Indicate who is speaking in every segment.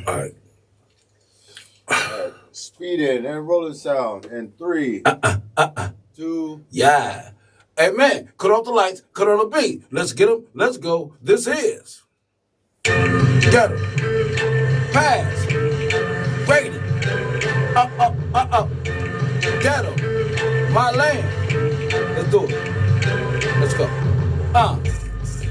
Speaker 1: All right.
Speaker 2: Speed it and roll it sound in 3, 2.
Speaker 1: Yeah. Hey, man, cut off the lights, cut on the beat. Let's get them. Let's go. This is Ghetto. Pass. Rating. Ghetto. My land. Let's do it. Let's go.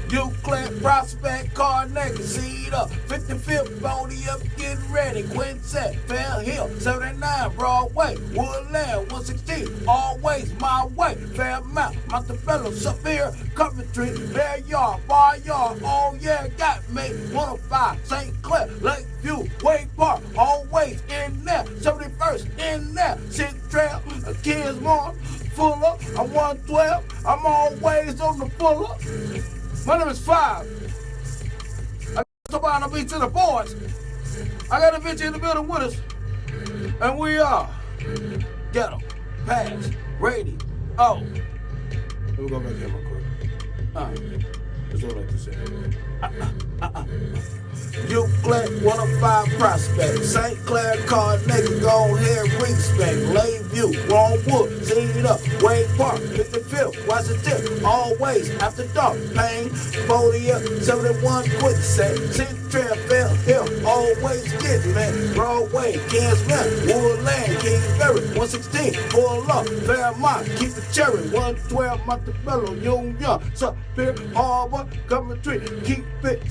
Speaker 1: Euclid, Prospect, Carnegie, seed up, 55th, Bodie up, getting ready, Quintet, Fair Hill, 79, Broadway, Woodland, 116, always my way, Fairmount, Montebello, Superior, Coventry, Bear Yard, Bar Yard, oh yeah, got me, 105, St. Clair, Lakeview, Wade Park, always in there, 71st, in there, Shit Trail, Kingsmore, Fuller, I'm 112, I'm always on the Fuller. My name is Five. I got somebody on the beat to the boards. I got a bitch in the building with us. And we are Ghetto, Pass, Radio. Oh. Let me go back here real quick. That's all I like to say. Euclid, 105 Prospect, St. Clair, Carnegie, go ahead, respect, Lakeview, Longwood, Seed Up, Wade Park, 55th, Washington, always after dark, Payne, Bodia, 71, Quickset, City Trail, Fair Hill, always get man, Broadway, Kingsman, Woodland, Kingsbury, 116, Full Up, Fairmont, keep the cherry, 112, Montebello, Union, Superior, Harbor, Coventry, keep it,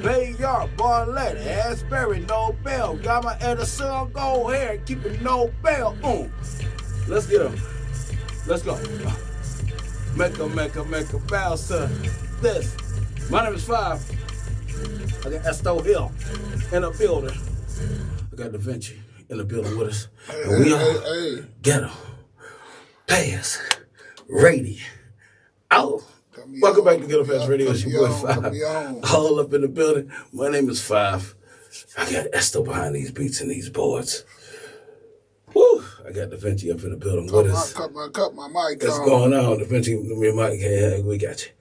Speaker 1: Bay Yard, Barlett, Asbury, no bell. Got my Edison, go ahead, keep it no bell. Let's get them. Let's go. Make a bounce to this. My name is Five. I got Esto Hill in the building. I got Da Vinci in the building with us. And we are Ghetto, Pass, Radio. Oh. Welcome back to Ghetto Pass Radio. It's your boy Five. All up in the building. My name is Five. I got Esto behind these beats and these boards. Woo! I got Da Vinci up in the building with us.
Speaker 3: Cut my mic.
Speaker 1: What's going on? Da Vinci, give me a mic. Yeah, we got you.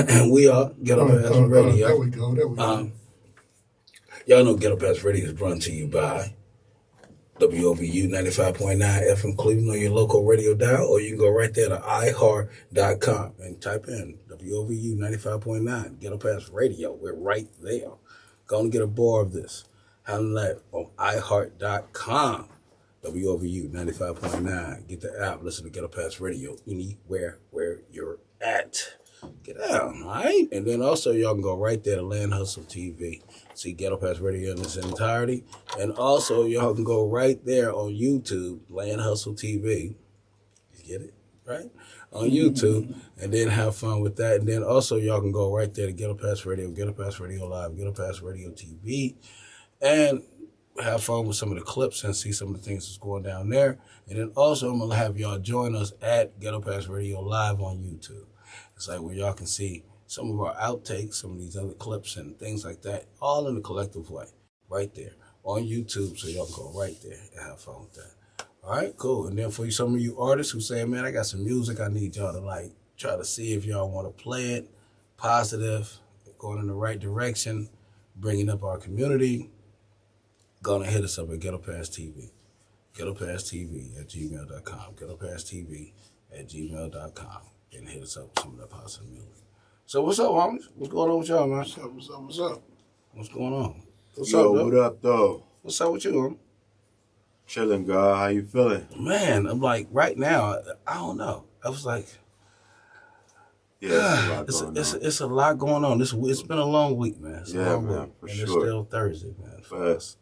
Speaker 1: And we are Ghetto Pass Radio.
Speaker 3: There we go.
Speaker 1: Y'all know Ghetto Pass Radio is brought to you by WOVU 95.9 FM Cleveland on your local radio dial, or you can go right there to iHeart.com and type in WOVU 95.9 Ghetto Pass Radio. We're right there. Go and get a bar of this. Handle that on iHeart.com. WOVU 95.9. Get the app. Listen to Ghetto Pass Radio anywhere where you're at. Get out, all right? And then also y'all can go right there to Land Hustle TV. See Ghetto Pass Radio in its entirety. And also y'all can go right there on YouTube, Land Hustle TV. You get it? Right? On YouTube. And then have fun with that. And then also y'all can go right there to Ghetto Pass Radio, Ghetto Pass Radio Live, Ghetto Pass Radio TV. And have fun with some of the clips and see some of the things that's going down there. And then also I'm going to have y'all join us at Ghetto Pass Radio Live on YouTube. It's like where y'all can see some of our outtakes, some of these other clips and things like that, all in a collective way, right there on YouTube. So y'all can go right there and have fun with that. All right, cool. And then for some of you artists who say, man, I got some music I need y'all to like, try to see if y'all want to play it, positive, going in the right direction, bringing up our community, gonna hit us up at Ghetto Pass TV. Ghetto Pass TV at gmail.com. Ghetto Pass TV at gmail.com. And hit us up with some of that positive music. So what's up, homies? What's going on with y'all, man?
Speaker 3: What's up?
Speaker 1: What's going on? What's
Speaker 2: Yo,
Speaker 1: up,
Speaker 2: what up, though?
Speaker 1: What's up with you, man?
Speaker 2: Chilling, God. How you feeling?
Speaker 1: Man, I'm like, right now, I don't know. I was like,
Speaker 2: yeah,
Speaker 1: it's a lot going on. It's been a long week, man. It's a long
Speaker 2: man,
Speaker 1: week.
Speaker 2: for
Speaker 1: and
Speaker 2: sure.
Speaker 1: It's still Thursday, man. For us.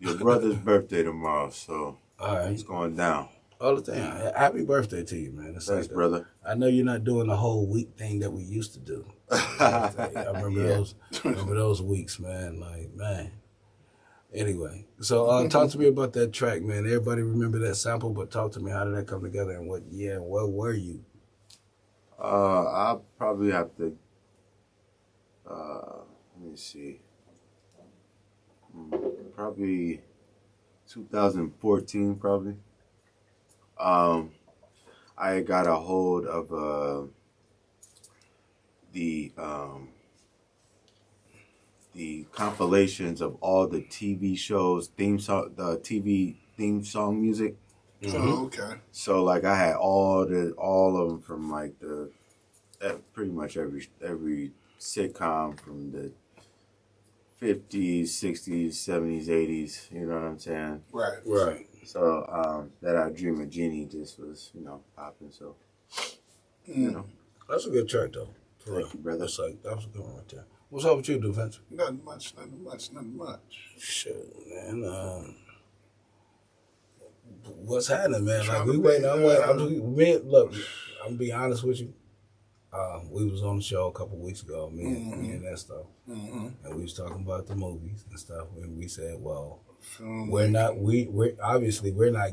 Speaker 2: Your brother's birthday tomorrow, so
Speaker 1: all right.
Speaker 2: It's going down.
Speaker 1: All the time. Happy birthday to you, man.
Speaker 2: Thanks, like brother.
Speaker 1: I know you're not doing the whole week thing that we used to do. I remember those weeks, man. Like, man. Anyway, so talk to me about that track, man. Everybody remember that sample, but talk to me. How did that come together, and what were you?
Speaker 2: I'll probably have to. Let me see. Probably 2014, probably. I got a hold of the the compilations of all the TV shows the TV theme song music.
Speaker 3: Oh, okay.
Speaker 2: So like I had all of them from like pretty much every sitcom from the 50s, 60s, 70s, 80s. You know what I'm saying?
Speaker 3: Right.
Speaker 1: Right.
Speaker 2: So that I Dream of Jeannie just was popping. So
Speaker 1: That's a good track though. For real.
Speaker 2: Thank you, brother.
Speaker 1: That's like that was a good one right there. What's up with you, Defense?
Speaker 3: Nothing much.
Speaker 1: Shit, man. What's happening, man? Like
Speaker 3: Trying
Speaker 1: we
Speaker 3: to
Speaker 1: waiting.
Speaker 3: be,
Speaker 1: Look, I'm gonna be honest with you. We was on the show a couple weeks ago, me and that stuff, and we was talking about the movies and stuff. And we said, well, we're not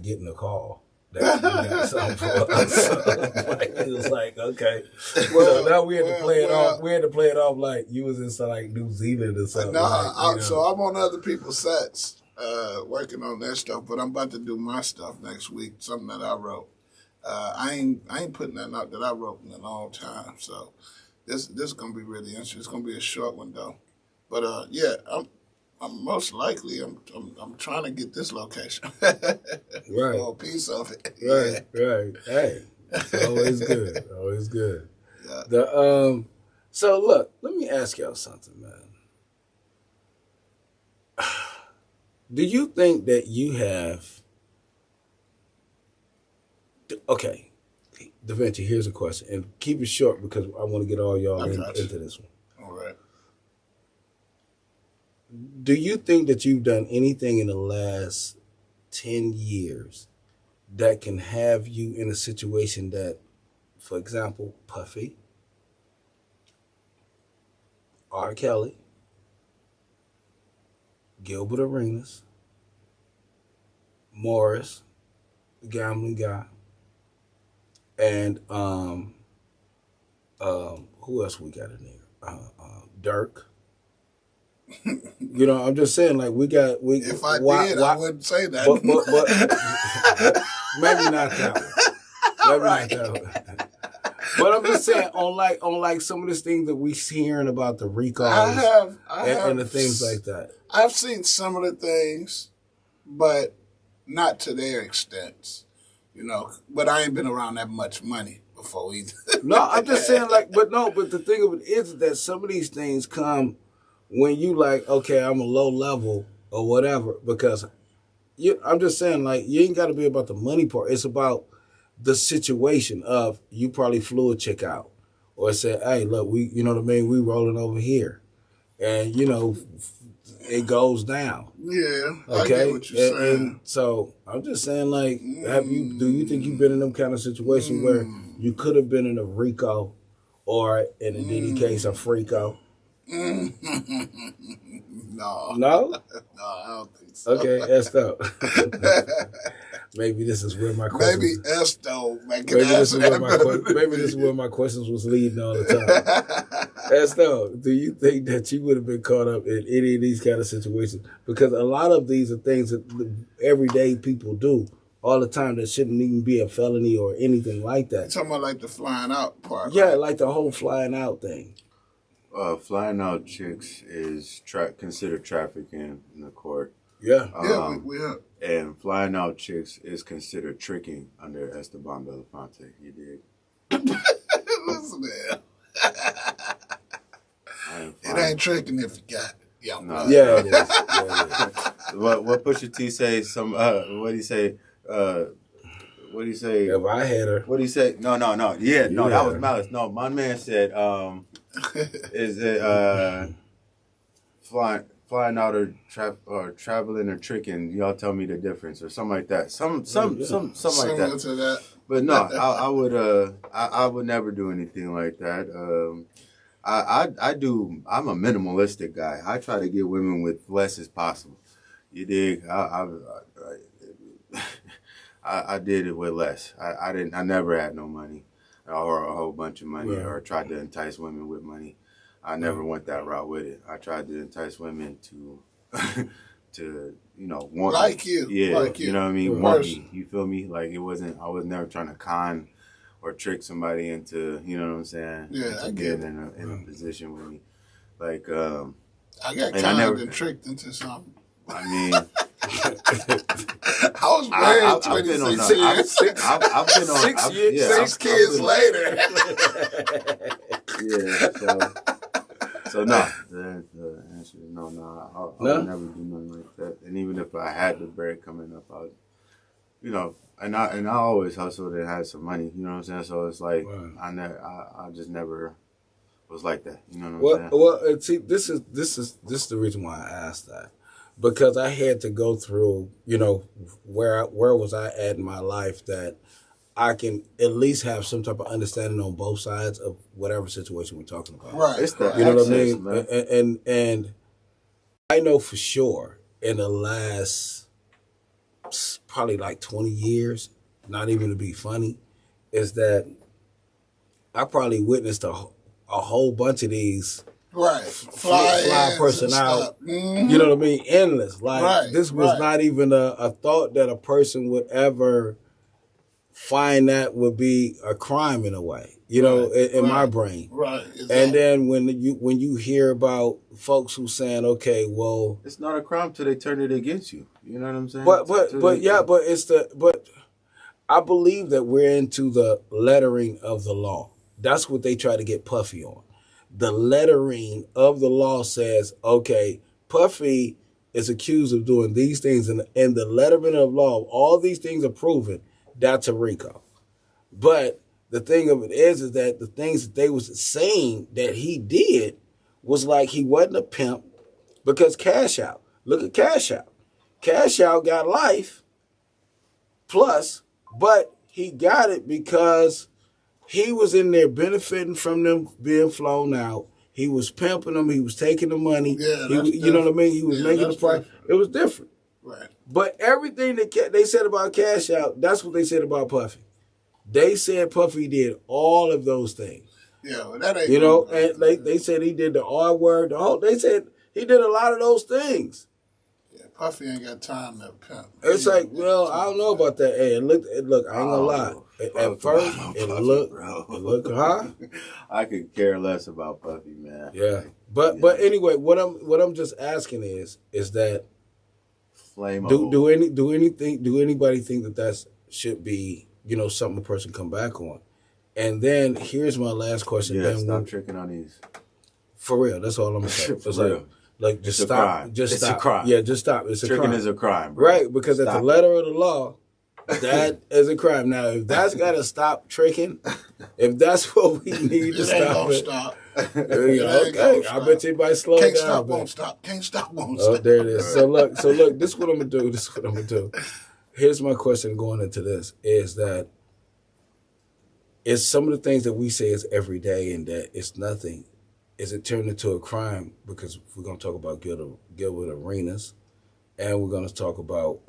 Speaker 1: getting a call that you got something for us. So, like, it was like, okay. So now we had to play it off. We had to play it off like you was in like New Zealand or something.
Speaker 3: So I'm on other people's sets, working on their stuff, but I'm about to do my stuff next week. Something that I wrote. I ain't putting nothing out that I wrote in a long time. So this is gonna be really interesting. It's gonna be a short one though. But yeah, I'm most likely I'm trying to get this location.
Speaker 1: Right.
Speaker 3: For a piece of it.
Speaker 1: Right, right. Hey, it's always good. Always good.
Speaker 3: Yeah.
Speaker 1: So look, let me ask y'all something, man. Do you think that you have? Okay, Da Vinci, here's a question, and keep it short because I want to get all y'all into this one.
Speaker 3: All right.
Speaker 1: Do you think that you've done anything in the last 10 years that can have you in a situation that, for example, Puffy, R. Kelly, Gilbert Arenas, Morris, the gambling guy, and who else we got in there? Dirk. You know, I'm just saying, like
Speaker 3: If I did, I wouldn't say that.
Speaker 1: But maybe not that one. Maybe not that one. But I'm just saying, on like some of the things that we hearing about the recalls and the things like that.
Speaker 3: I've seen some of the things, but not to their extent, you know. But I ain't been around that much money before either.
Speaker 1: No, I'm just saying, like, but the thing of it is that some of these things come when you like, okay, I'm a low level or whatever, because I'm just saying, like, you ain't got to be about the money part. It's about the situation of you probably flew a chick out or said, hey, look, you know what I mean? We rolling over here. And, you know, it goes down.
Speaker 3: Yeah,
Speaker 1: okay?
Speaker 3: I get what you're saying.
Speaker 1: And so I'm just saying, like, do you think you've been in them kind of situations where you could have been in a RICO or, in a Diddy case, a FRICO?
Speaker 3: No.
Speaker 1: No?
Speaker 3: No, I don't think so.
Speaker 1: Okay, Esto. Maybe this is where my questions...
Speaker 3: Maybe Esto.
Speaker 1: Maybe this is where my questions was leading all the time. Esto, do you think that you would have been caught up in any of these kind of situations? Because a lot of these are things that everyday people do all the time that shouldn't even be a felony or anything like that.
Speaker 3: You're talking about like the flying out part.
Speaker 1: Yeah,
Speaker 3: right?
Speaker 1: like the whole flying out thing.
Speaker 2: Flying out chicks is considered trafficking in the court.
Speaker 1: Yeah.
Speaker 3: Yeah, we have.
Speaker 2: And flying out chicks is considered tricking under Esteban Belafonte. You dig?
Speaker 3: Listen there. It
Speaker 2: It
Speaker 3: ain't tricking if you got it. Yeah,
Speaker 2: No.
Speaker 1: Yeah, it is. Yeah, it is.
Speaker 2: What Pusha T say? What he say? What he say?
Speaker 1: If I had her.
Speaker 2: What he say? No. Yeah, no, that was
Speaker 1: Yeah.
Speaker 2: Malice. No, my man said, is it flying out or traveling or tricking? Y'all tell me the difference or something like that. Something like
Speaker 3: similar
Speaker 2: that.
Speaker 3: to that.
Speaker 2: But no, I would never do anything like that. I'm a minimalistic guy. I try to get women with less as possible. You dig? I did it with less. I never had no money or a whole bunch of money or tried to entice women with money. I never went that route with it. I tried to entice women to want
Speaker 3: Like
Speaker 2: me.
Speaker 3: you.
Speaker 2: Yeah,
Speaker 3: Like you.
Speaker 2: know what I mean?
Speaker 3: Right.
Speaker 2: Want me. You feel me? Like I was never trying to con or trick somebody into, you know what I'm saying?
Speaker 3: Yeah,
Speaker 2: into
Speaker 3: I get
Speaker 2: being
Speaker 3: it.
Speaker 2: in a position with me. Like
Speaker 3: I got
Speaker 2: And
Speaker 3: conned and tricked into something.
Speaker 2: I mean,
Speaker 3: I was married 26 years.
Speaker 2: I've been on
Speaker 1: 6 years.
Speaker 2: Yeah,
Speaker 3: 6 kids later.
Speaker 2: Yeah, so no. The answer is no. I would never do nothing like that. And even if I had the bread coming up, I would, and I always hustled and had some money. You know what I'm saying? So it's like I just never was like that. You know what I'm saying?
Speaker 1: Well, see, this is the reason why I asked that, because I had to go through, where was I at in my life that I can at least have some type of understanding on both sides of whatever situation we're talking about.
Speaker 3: Right.
Speaker 2: It's the
Speaker 1: You know what I
Speaker 2: access,
Speaker 1: mean?
Speaker 2: man.
Speaker 1: And I know for sure in the last probably like 20 years, not even to be funny, is that I probably witnessed a whole bunch of these fly person out.
Speaker 3: Mm-hmm.
Speaker 1: You know what I mean? Endless. Like this was not even a thought that a person would ever find that would be a crime in a way. In my brain.
Speaker 3: Right. Exactly.
Speaker 1: And then when you hear about folks who saying, okay, well,
Speaker 2: it's not a crime till they turn it against you. You know what I'm saying?
Speaker 1: But I believe that we're into the lettering of the law. That's what they try to get Puffy on. The lettering of the law says, okay, Puffy is accused of doing these things, and the lettering of law, all these things are proven. That's a RICO. But the thing of it is that the things that they was saying that he did was like he wasn't a pimp, because Cash Out. Look at Cash Out. Cash Out got life plus, but he got it because he was in there benefiting from them being flown out. He was pimping them. He was taking the money.
Speaker 3: Yeah,
Speaker 1: you know what I mean? He was making the price. It was different.
Speaker 3: Right.
Speaker 1: But everything that they said about Cash Out, that's what they said about Puffy. They said Puffy did all of those things.
Speaker 3: Yeah, well, that ain't.
Speaker 1: And they said he did the R word. They said he did a lot of those things.
Speaker 3: Yeah, Puffy ain't got time to pimp.
Speaker 1: It's like, well, I don't know about that. Hey, look, I ain't gonna lie. At first, it looked, huh?
Speaker 2: I could care less about Puffy, man.
Speaker 1: Yeah, but anyway, what I'm just asking is that
Speaker 2: flame.
Speaker 1: Do anybody think that should be something a person come back on? And then here's my last question.
Speaker 2: Yeah,
Speaker 1: then
Speaker 2: stop tricking on these.
Speaker 1: For real, that's all I'm gonna say. It's like just stop.
Speaker 2: Crime.
Speaker 1: Just
Speaker 2: it's
Speaker 1: stop.
Speaker 2: A crime.
Speaker 1: Yeah, just stop. It's a crime.
Speaker 2: Tricking is a crime, bro.
Speaker 1: Right? Because at the letter of the law, that is a crime. Now, if that's got to stop tricking, if that's what we need to stop it,
Speaker 3: stop.
Speaker 1: Okay, I bet you might slow
Speaker 3: Can't
Speaker 1: down.
Speaker 3: Stop, won't stop. Can't stop, won't
Speaker 1: Oh,
Speaker 3: stop.
Speaker 1: there it is. So look, this is what I'm gonna do. Here's my question going into this: is that it's some of the things that we say is every day, and that it's nothing. Is it turned into a crime? Because we're gonna talk about Gilbert Arenas, and we're gonna talk about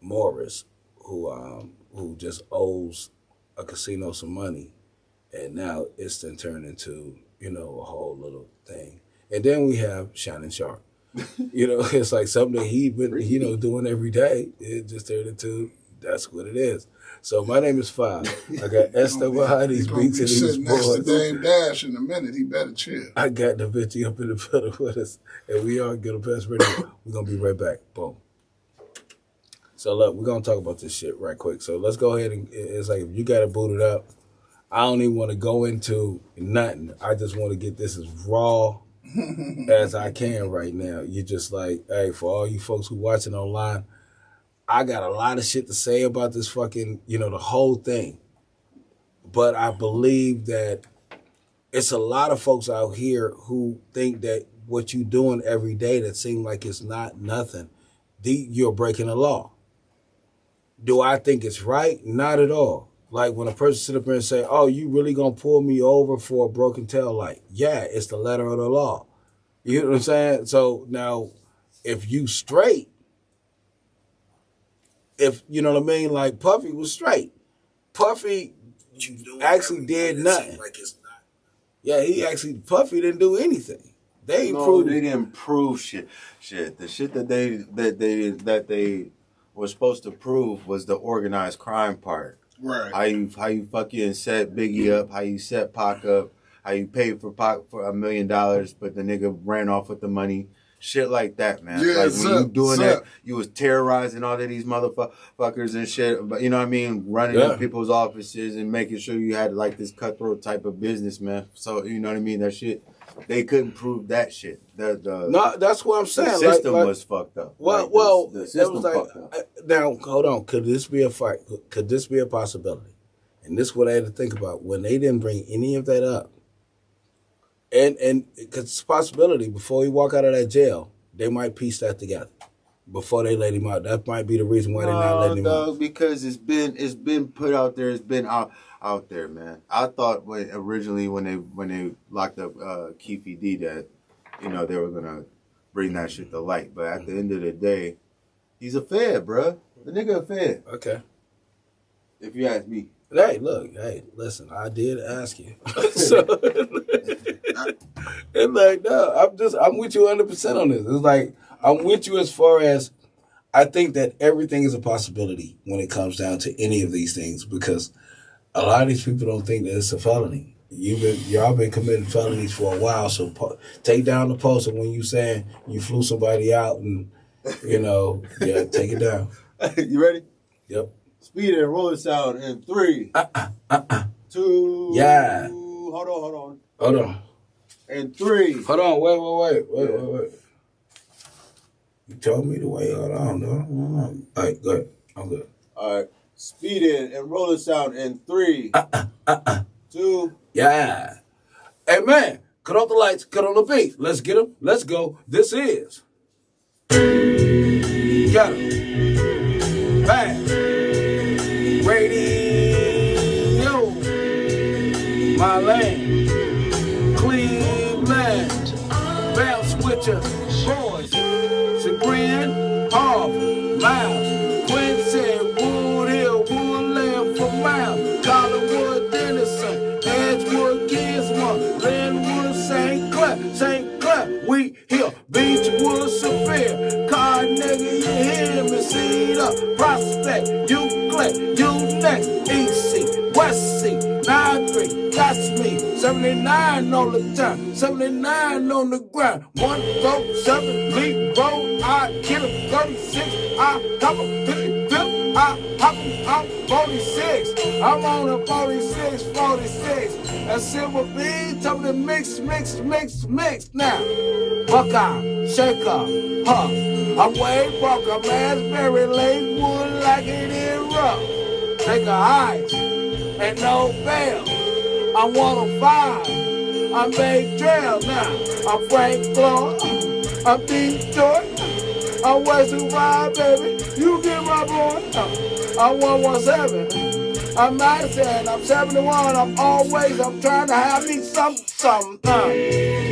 Speaker 1: Morris, who just owes a casino some money, and now it's then turned into a whole little thing. And then we have Shannon Sharp. It's like something that he been doing every day. It just turned into that's what it is. So my name is Five. I got Esther behind these beats and these boards.
Speaker 3: Next to Dame Dash in a minute. He better chill.
Speaker 1: I got Da Vinci up in the middle with us, and we are Ghetto Pass Radio. We're gonna be right back. Boom. So look, we're gonna talk about this shit right quick. So let's go ahead and it's like if you got it booted up, I don't even want to go into nothing. I just want to get this as raw as I can right now. You just like, hey, for all you folks who watching online, I got a lot of shit to say about this fucking, the whole thing. But I believe that it's a lot of folks out here who think that what you doing every day that seems like it's not nothing, you're breaking the law. Do I think it's right? Not at all. Like when a person sit up here and say, oh, you really gonna pull me over for a broken tail light? Yeah, it's the letter of the law. You know what I'm saying? So now, if you straight, if you know what I mean, like Puffy was straight. Puffy actually did nothing. Yeah, Puffy didn't do anything. They
Speaker 2: didn't prove shit. The shit that they were supposed to prove was the organized crime part.
Speaker 3: Right.
Speaker 2: How you fucking set Biggie up, how you set Pac up, how you paid for $1 million, but the nigga ran off with the money. Shit like that, man.
Speaker 3: Yeah,
Speaker 2: like when you doing that, you was terrorizing all of these motherfuckers and shit. But you know what I mean, running in people's offices and making sure you had like this cutthroat type of business, man. So you know what I mean. That shit, they couldn't prove that shit.
Speaker 1: No, that's what I'm saying.
Speaker 2: The system was fucked up.
Speaker 1: Well,
Speaker 2: the system fucked up.
Speaker 1: Now hold on. Could this be a fight? Could this be a possibility? And this is what I had to think about when they didn't bring any of that up. And because it's a possibility before he walk out of that jail, they might piece that together before they let him out. That might be the reason why they're not letting him out.
Speaker 2: Because it's been put out there. It's been out there, man. I thought originally when they locked up Keefe D that they were gonna bring that shit to light. But at the end of the day, he's a fed, bruh. The nigga a fed.
Speaker 1: Okay.
Speaker 2: If you ask me.
Speaker 1: Hey, look, listen, I did ask you. So, it's like, no, I'm with you 100% on this. It's like, I'm with you as far as I think that everything is a possibility when it comes down to any of these things because a lot of these people don't think that it's a felony. Y'all been committing felonies for a while, so take down the post of when you saying you flew somebody out and, take it down.
Speaker 2: You ready?
Speaker 1: Yep.
Speaker 2: Speed and roll this out in 3, 2.
Speaker 1: Yeah.
Speaker 2: Hold
Speaker 1: on.
Speaker 2: And 3.
Speaker 1: Hold on. Wait. You told me to wait. Hold on. All right, good. I'm good.
Speaker 2: All right. Speed in and roll this out in 3, 2.
Speaker 1: Yeah. Hey, man. Cut off the lights. Cut on the beat. Let's get them. Let's go. This is Ghetto Pass Radio. My land. Cleveland. Bounce with your boys. Chagrin. Harvard. Miles. Quincy. Wood Hill. Woodland for miles. Collinwood. Dennison. Edgewood. Gisborne. Linwood. St. Clair. We here. Beechwood. Severe. Carnegie. You hear me? Cedar. Prospect. Euclid. You next. East Sea. West Sea. 9-3. That's me. 79 on the time. 79 on the ground. 147. Leap road. I kill him. 36. I top him. 55. I hop him. I'm 46. I'm on a 46. A silver bean. Tell me to mix. Now. Buckeye. Shaker. Huff. I'm Wade Walker. Raspberry Lakewood like it is rough. Take a ice. And no bail. I'm 105. I'm Big Trail now. I'm Frank Floyd. I'm Detroit. I'm Western Ride, baby. You get my boy. I'm 117. I'm 97. I'm 71. I'm trying to have me something.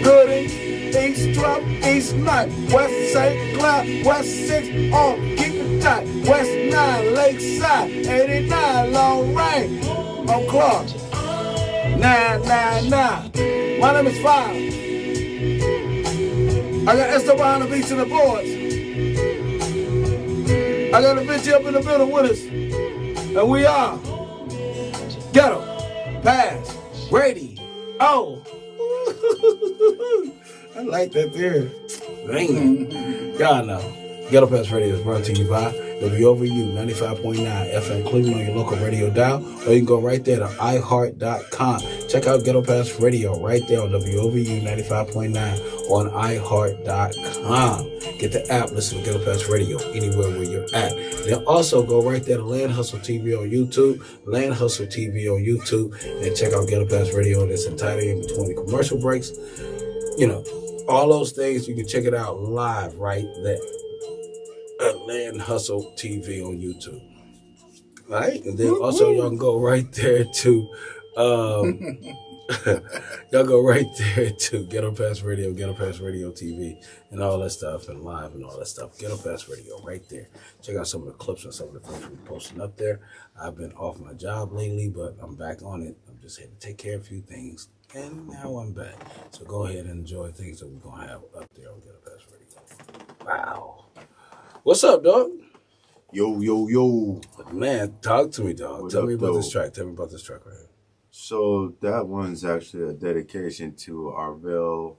Speaker 1: Gooding, East 12, East 9, West St. Clair, West 6, keep it tight. West 9, Lakeside, 89, Long Range. I'm Clark. 999. My name is 5. I got Esteban on the beach and the boys. I got a bitch up in the building with us. And we are Ghetto Pass Radio. Oh. I like that there. Man. Y'all know. Ghetto Pass Radio is brought to you by WOVU 95.9 FM Cleveland on your local radio dial, or you can go right there to iHeart.com. Check out Ghetto Pass Radio right there on WOVU 95.9 on iHeart.com. Get the app, listen to Ghetto Pass Radio anywhere where you're at. Then also go right there to Land Hustle TV on YouTube, and check out Ghetto Pass Radio in its entirety in between the commercial breaks. All those things, you can check it out live right there. Land Hustle TV on YouTube. All right? And then also y'all can go right there to Ghetto Pass Radio TV and all that stuff and live and all that stuff. Ghetto Pass Radio right there. Check out some of the clips and some of the things we're posting up there. I've been off my job lately, but I'm back on it. I'm just here to take care of a few things. And now I'm back. So go ahead and enjoy things that we're going to have up there on Ghetto Pass Radio. Wow. What's up, dog?
Speaker 2: Yo.
Speaker 1: Man, talk to me, dog.
Speaker 2: What
Speaker 1: Tell
Speaker 2: up,
Speaker 1: me about
Speaker 2: though?
Speaker 1: this track. Tell me about this track right here.
Speaker 2: So that one's actually a dedication to Arvell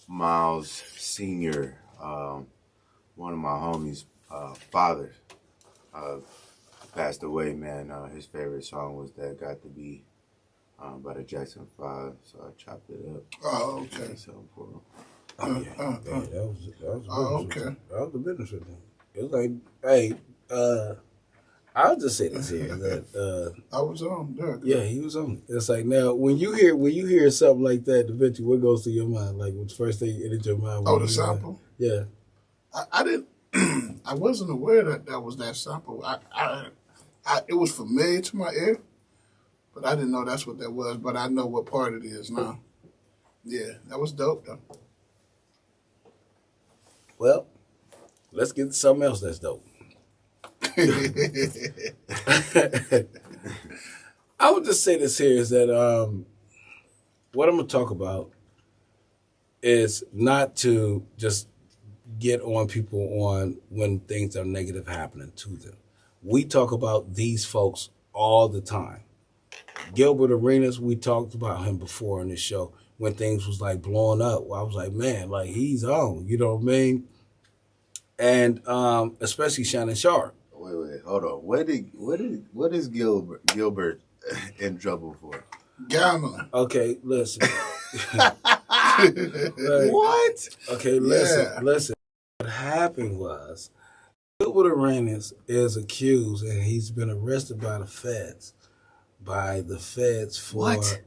Speaker 2: Miles Sr., one of my homies' father. Passed away, man. His favorite song was "That Got to Be" by the Jackson 5, so I chopped it up.
Speaker 3: Oh, okay.
Speaker 2: Something for him.
Speaker 1: That was
Speaker 3: Okay.
Speaker 1: That was the business with him. It was like, hey, I'll just say this here that
Speaker 3: I was on there.
Speaker 1: yeah, he was on it. It's like now when you hear something like that, eventually what goes through your mind? Like what's the first thing that entered your mind?
Speaker 3: Oh, the sample?
Speaker 1: Yeah.
Speaker 3: I didn't. I wasn't aware that was that sample. It was familiar to my ear, but I didn't know that's what that was. But I know what part it is now. Yeah, that was dope though.
Speaker 1: Well, let's get to something else that's dope. I would just say this here is that what I'm going to talk about is not to just get on people on when things are negative happening to them. We talk about these folks all the time. Gilbert Arenas, we talked about him before in the show when things was like blowing up. I was like, man, like he's on, you know what I mean? And especially Shannon Sharp.
Speaker 2: Wait, hold on. What is Gilbert in trouble for?
Speaker 3: Gambling.
Speaker 1: Okay, listen.
Speaker 2: What?
Speaker 1: Okay, listen. What happened was Gilbert Arenas is accused and he's been arrested by the feds. For
Speaker 2: What?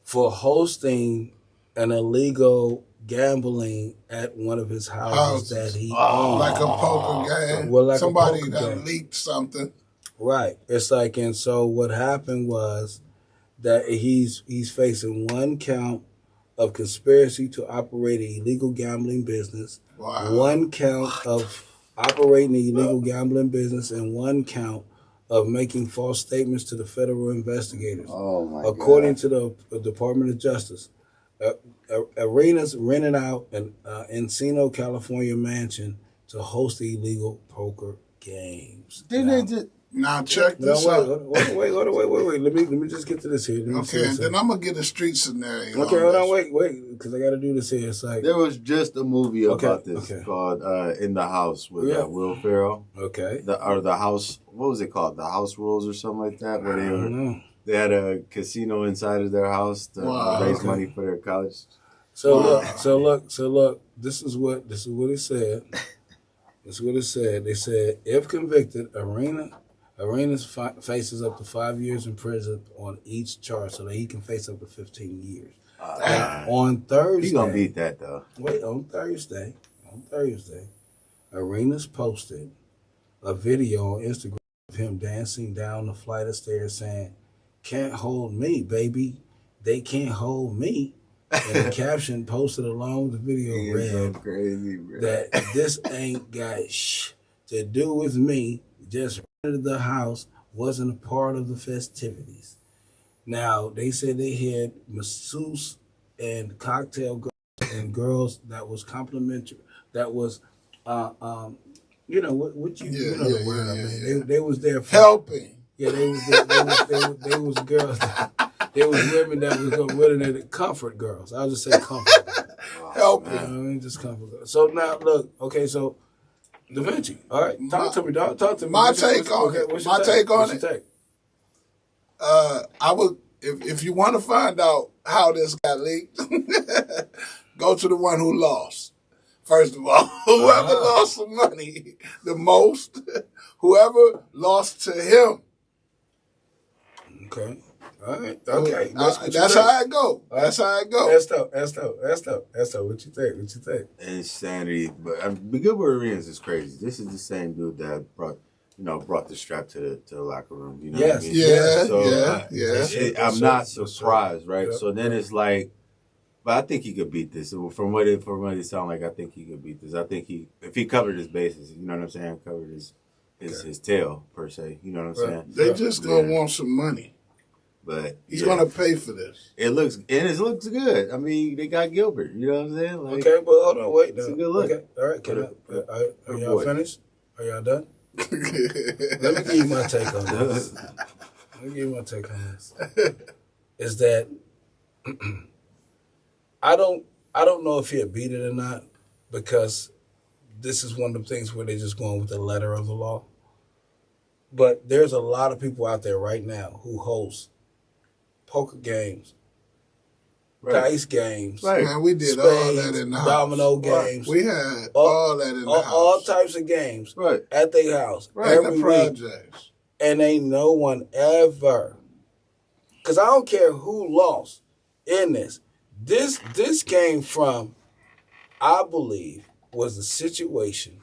Speaker 1: For hosting an illegal gambling at one of his houses that he owned.
Speaker 3: Like a poker game.
Speaker 1: Well, like
Speaker 3: somebody
Speaker 1: a poker
Speaker 3: that
Speaker 1: game.
Speaker 3: leaked something.
Speaker 1: Right. It's like, and so what happened was that he's facing one count of conspiracy to operate an illegal gambling business, one count of operating an illegal gambling business, and one count of making false statements to the federal investigators.
Speaker 2: Oh my
Speaker 1: According
Speaker 2: God.
Speaker 1: to the Department of Justice, Arenas rented out an Encino, California mansion to host illegal poker games.
Speaker 2: Didn't they just...
Speaker 3: Now check this out.
Speaker 1: Wait. Let me just get to this here.
Speaker 3: Okay, and then I'm gonna get a street scenario.
Speaker 1: Okay, hold on, wait, because I got to do this here. It's like
Speaker 2: There was just a movie about this called "In the House" with Will Ferrell.
Speaker 1: Okay.
Speaker 2: The house. What was it called? The House Rules or something like that. Where
Speaker 1: I don't know.
Speaker 2: they had a casino inside of their house to raise money for their college.
Speaker 1: So look. This is what it said. This is what it said. They said if convicted, Arenas faces up to 5 years in prison on each charge, so that he can face up to 15 years. On Thursday,
Speaker 2: He's gonna beat that though.
Speaker 1: Wait, on Thursday, Arenas posted a video on Instagram of him dancing down the flight of stairs saying, "Can't hold me, baby. They can't hold me." And the caption posted along with the video read
Speaker 2: so crazy, bro.
Speaker 1: that this ain't got to do with me. Just rented the house, wasn't a part of the festivities. Now, they said they had masseuse and cocktail girls and girls that was complimentary. That was, you know what you know the word. I mean, they was there for
Speaker 3: helping.
Speaker 1: Yeah, they was girls. There was women that was willing comfort girls. I'll just say comfort.
Speaker 3: Helping.
Speaker 1: I mean, just comfort girls. So now, look, okay, so Da Vinci, all right, talk to me, dog. Talk to me.
Speaker 3: My take on it. I would, if you want to find out how this got leaked, go to the one who lost. First of all, whoever lost some money the most, whoever lost to him.
Speaker 1: Okay. All right. Okay.
Speaker 3: That's how it go. That's how it go.
Speaker 1: That's tough. What you think?
Speaker 2: Insanity. But Gilbert Arenas is crazy. This is the same dude that brought the strap to the locker room. You know what I mean?
Speaker 3: Yeah.
Speaker 2: I'm not surprised, right? So then it's like, but I think he could beat this. From what it sounds like, I think he could beat this. I think if he covered his bases, you know what I'm saying? Covered his tail, per se. You know what I'm saying?
Speaker 3: They just gonna want some money.
Speaker 2: But
Speaker 3: he's gonna pay for this.
Speaker 2: It looks good. I mean, they got Gilbert. You know what I'm saying? Like,
Speaker 1: okay, but hold on, wait.
Speaker 2: It's a good look.
Speaker 1: Okay, all right. Are y'all finished? Are y'all done? Let me give you my take on this. Let me give you my take on this. Is that I don't know if he'll beat it or not because this is one of the things where they're just going with the letter of the law. But there's a lot of people out there right now who host poker games, dice games,
Speaker 3: Man, we did
Speaker 1: spades,
Speaker 3: all that in the house.
Speaker 1: domino games.
Speaker 3: We had all that in the house.
Speaker 1: All types of games at their house every week. And ain't no one ever, because I don't care who lost in this. This came from, I believe, was a situation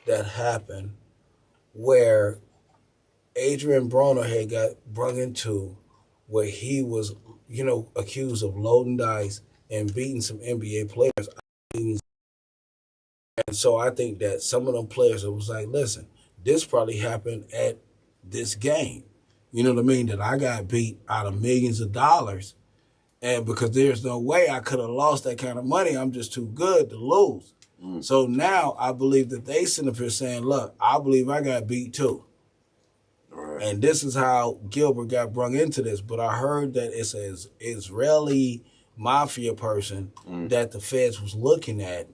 Speaker 1: that happened where Adrian Broner had got brung into where he was, accused of loading dice and beating some NBA players. And so I think that some of them players was like, listen, this probably happened at this game. You know what I mean? That I got beat out of millions of dollars. And because there's no way I could have lost that kind of money, I'm just too good to lose. So now I believe that they sitting up here saying, look, I believe I got beat too. Right. And this is how Gilbert got brung into this. But I heard that it's an Israeli mafia person that the feds was looking at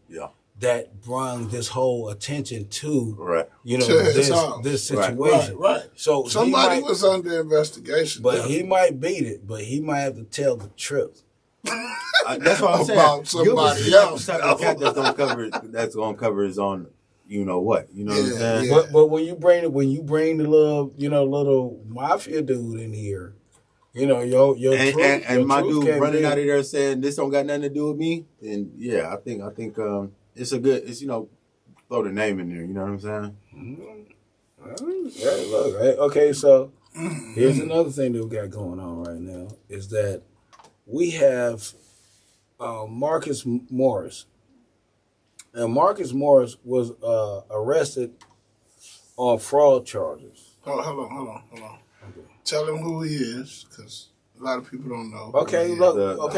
Speaker 1: that brung this whole attention to, this situation.
Speaker 3: Right.
Speaker 1: So
Speaker 3: somebody was under investigation.
Speaker 1: But he might beat it, but he might have to tell the truth.
Speaker 2: That's what I'm saying.
Speaker 3: About somebody else.
Speaker 2: That's gonna cover his own. You know what? You know what I'm saying?
Speaker 1: Yeah. But when you bring the little mafia dude in here, your truth,
Speaker 2: and my
Speaker 1: truth
Speaker 2: dude running out of there saying this don't got nothing to do with me, then I think it's a good. It's throw the name in there. You know what I'm saying?
Speaker 1: Yeah, look, right? Okay, so here's another thing that we got going on right now is that we have Marcus Morris. And Marcus Morris was arrested on fraud charges.
Speaker 3: Hold on. Okay. Tell him who he is, because a lot of people don't know.
Speaker 1: Okay, look. Look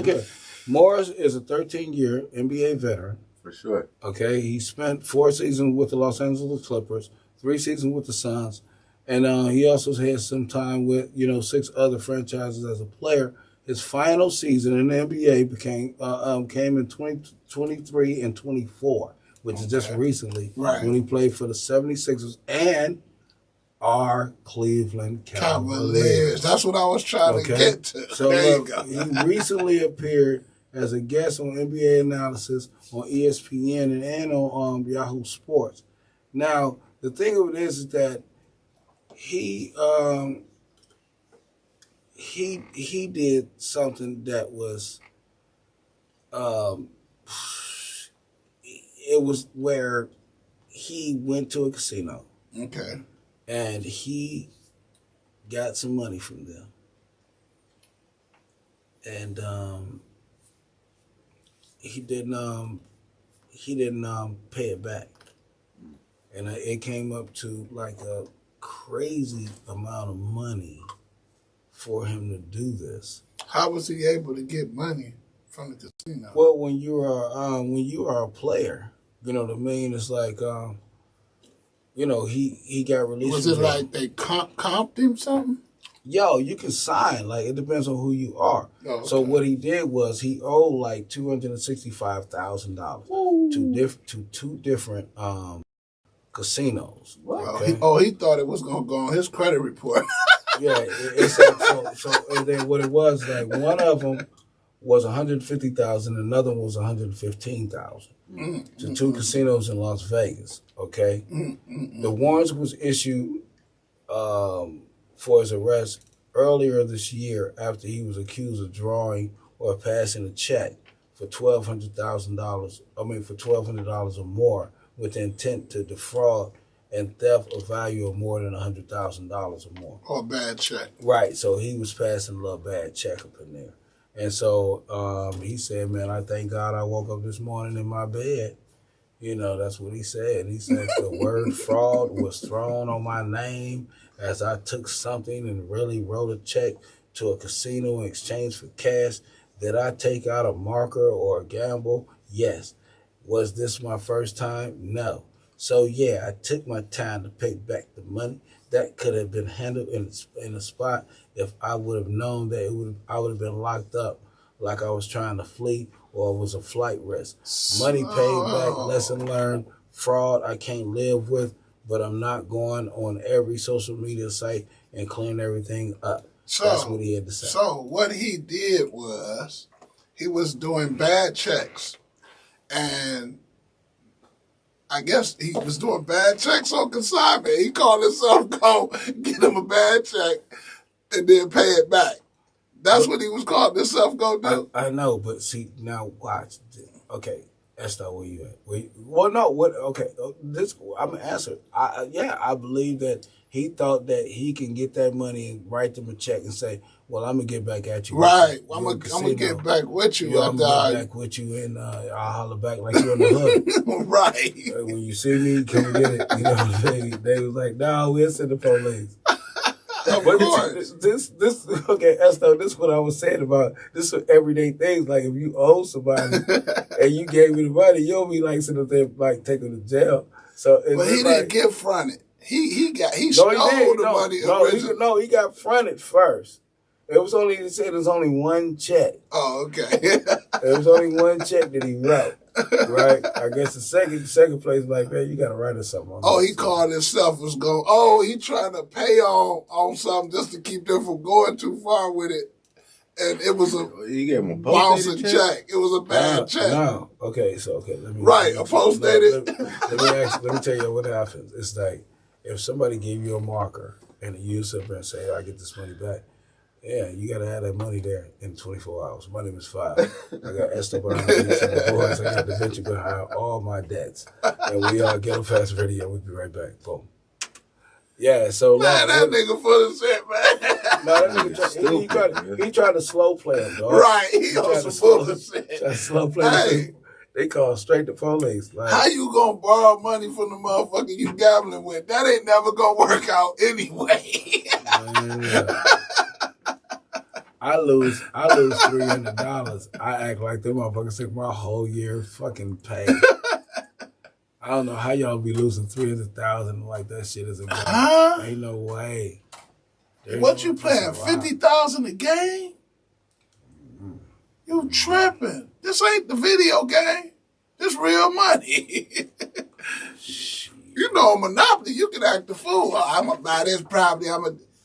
Speaker 1: here. Morris is a 13-year NBA veteran.
Speaker 2: For sure.
Speaker 1: Okay, he spent 4 seasons with the Los Angeles Clippers, 3 seasons with the Suns, and he also had some time with 6 other franchises as a player. His final season in the NBA came in 2023 and 24, which is just recently when he played for the 76ers and our Cleveland Cavaliers.
Speaker 3: That's what I was trying to get to.
Speaker 1: So he recently appeared as a guest on NBA Analysis on ESPN and on Yahoo Sports. Now, the thing of it is that he did something that was it was where he went to a casino.
Speaker 3: Okay.
Speaker 1: And he got some money from them. And he didn't pay it back. And it came up to like a crazy amount of money for him to do this.
Speaker 3: How was he able to get money from the casino?
Speaker 1: Well, when you are a player, you know what I mean? It's like he got released.
Speaker 3: Was it like they comped him something?
Speaker 1: Yo, you can sign. Like, it depends on who you are. Oh, okay. So what he did was he owed like $265,000 to two different casinos.
Speaker 3: Okay? He thought it was gonna go on his credit report.
Speaker 1: Yeah, so and then what it was, like, one of them was $150,000, another one was $115,000 to two casinos in Las Vegas. Okay, the warrants was issued for his arrest earlier this year after he was accused of drawing or passing a check for $1,200 or more with the intent to defraud and theft of value of more than $100,000 or more.
Speaker 3: Or a bad check.
Speaker 1: Right, so he was passing a little bad check up in there. And so he said, man, I thank God I woke up this morning in my bed. That's what he said. He said the word fraud was thrown on my name as I took something and really wrote a check to a casino in exchange for cash. Did I take out a marker or a gamble? Yes. Was this my first time? No. So yeah, I took my time to pay back the money. That could have been handled in a spot if I would have known that I would have been locked up like I was trying to flee or it was a flight risk. Money paid back, lesson learned. Fraud I can't live with, but I'm not going on every social media site and clean everything up. That's what he had to say.
Speaker 3: So what he did was he was doing bad checks, and I guess he was doing bad checks on consignment. He called himself go get him a bad check and then pay it back. That's what he was calling himself go do.
Speaker 1: I know, but see, now watch. Okay, that's not where you at. Well, no, what? Okay, this I'm gonna answer. I believe that he thought that he can get that money and write them a check and say, "Well, I'm gonna get back at you."
Speaker 3: Right, I'm gonna get back with you.
Speaker 1: I'm gonna get back with you, and I'll holler back like you're in the hood.
Speaker 3: Right.
Speaker 1: When you see me, come get it. You know what I'm saying? They was like, "No, we'll send the police."
Speaker 3: Of
Speaker 1: but
Speaker 3: course.
Speaker 1: This okay, Esto, this is what I was saying about this is everyday things. Like if you owe somebody and you gave me the money, you'll be like sitting there like taking to jail. So
Speaker 3: but he didn't get fronted. He stole the money originally.
Speaker 1: He got fronted first. He said it was only one check.
Speaker 3: Oh, okay.
Speaker 1: It was only one check that he wrote. Right? I guess the second place, like, man, you got to write us something.
Speaker 3: He called himself was going, he trying to pay on something just to keep them from going too far with it. And it was
Speaker 2: you gave him a
Speaker 3: bouncing check. It was a bad check.
Speaker 1: No. Okay, let me.
Speaker 3: Right, a post-dated.
Speaker 1: Let me tell you what happens. It's like, if somebody gave you a marker and you sit there and say, I get this money back, yeah, you got to have that money there in 24 hours. My name is Five. I got Esther behind me, the boys. I got the venture behind all my debts. And we are Ghetto Fast Radio. We'll be right back. Boom. Yeah, so...
Speaker 3: Man, that nigga full of shit, man.
Speaker 1: No, that nigga he tried to slow play him, dog.
Speaker 3: Right, he on some bullshit.
Speaker 1: Try to slow play him. They call straight the police. Like,
Speaker 3: how you gonna borrow money from the motherfucker you gambling with? That ain't never gonna work out anyway.
Speaker 1: I lose $300. I act like them motherfuckers took my whole year fucking pay. I don't know how y'all be losing $300,000 like that shit is a game.
Speaker 3: Huh?
Speaker 1: Ain't no way.
Speaker 3: What you playing? $50,000 a game? Mm-hmm. You tripping? This ain't the video game. This real money. You know, Monopoly, you can act the fool. Oh, I'm gonna buy this property.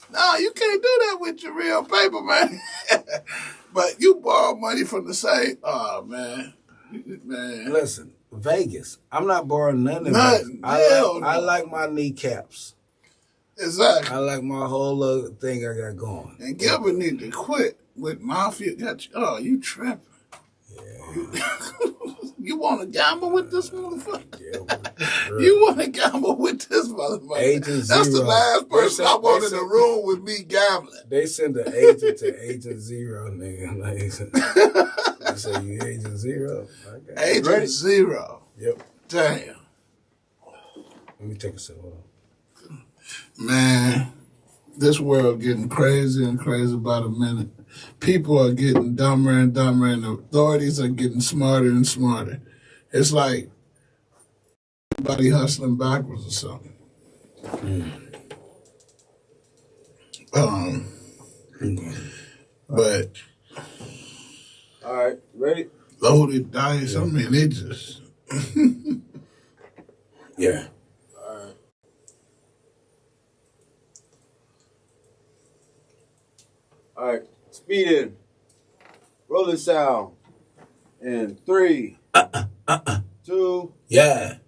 Speaker 3: No, you can't do that with your real paper, man. But you borrow money from the same. Oh, man.
Speaker 1: Listen, Vegas. I'm not borrowing nothing. I like my kneecaps.
Speaker 3: Exactly.
Speaker 1: I like my whole little thing I got going.
Speaker 3: And Gilbert need to quit with Mafia. You tripping. Yeah. You want to gamble with this motherfucker? Yeah, you want to gamble with this motherfucker?
Speaker 1: Agent
Speaker 3: That's
Speaker 1: Zero.
Speaker 3: the last person I want in the room with me gambling.
Speaker 1: They send an agent to Agent Zero, nigga. They say, you Agent Zero? Okay.
Speaker 3: Agent Zero.
Speaker 1: Yep.
Speaker 3: Damn.
Speaker 1: Let me take a sip. Hold on.
Speaker 3: Man, this world getting crazy and crazy by the minute. People are getting dumber and dumber, and the authorities are getting smarter and smarter. It's like everybody hustling backwards or something. But
Speaker 2: all right, ready?
Speaker 3: Loaded dice. Yeah. I mean, it just
Speaker 1: yeah.
Speaker 2: All right, speed in. Rolling sound. In 3, 2.
Speaker 1: Yeah.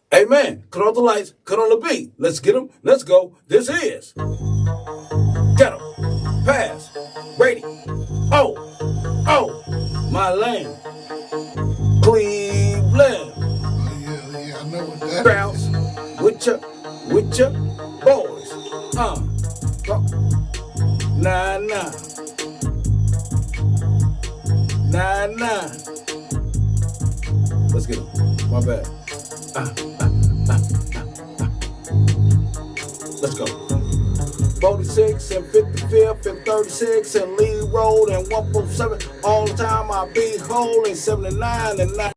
Speaker 1: Hey, man, cut on the lights, cut on the beat. Let's get them. Let's go. This is Ghetto Pass Radio. Oh, my land. Cleveland.
Speaker 3: Yeah, I know what that
Speaker 1: Bounce with your boys. Nah. Let's get him. My bad. Let's go. 46 and 55th and 36 and Lee Road and 147. All the time I be whole in 79 and 9.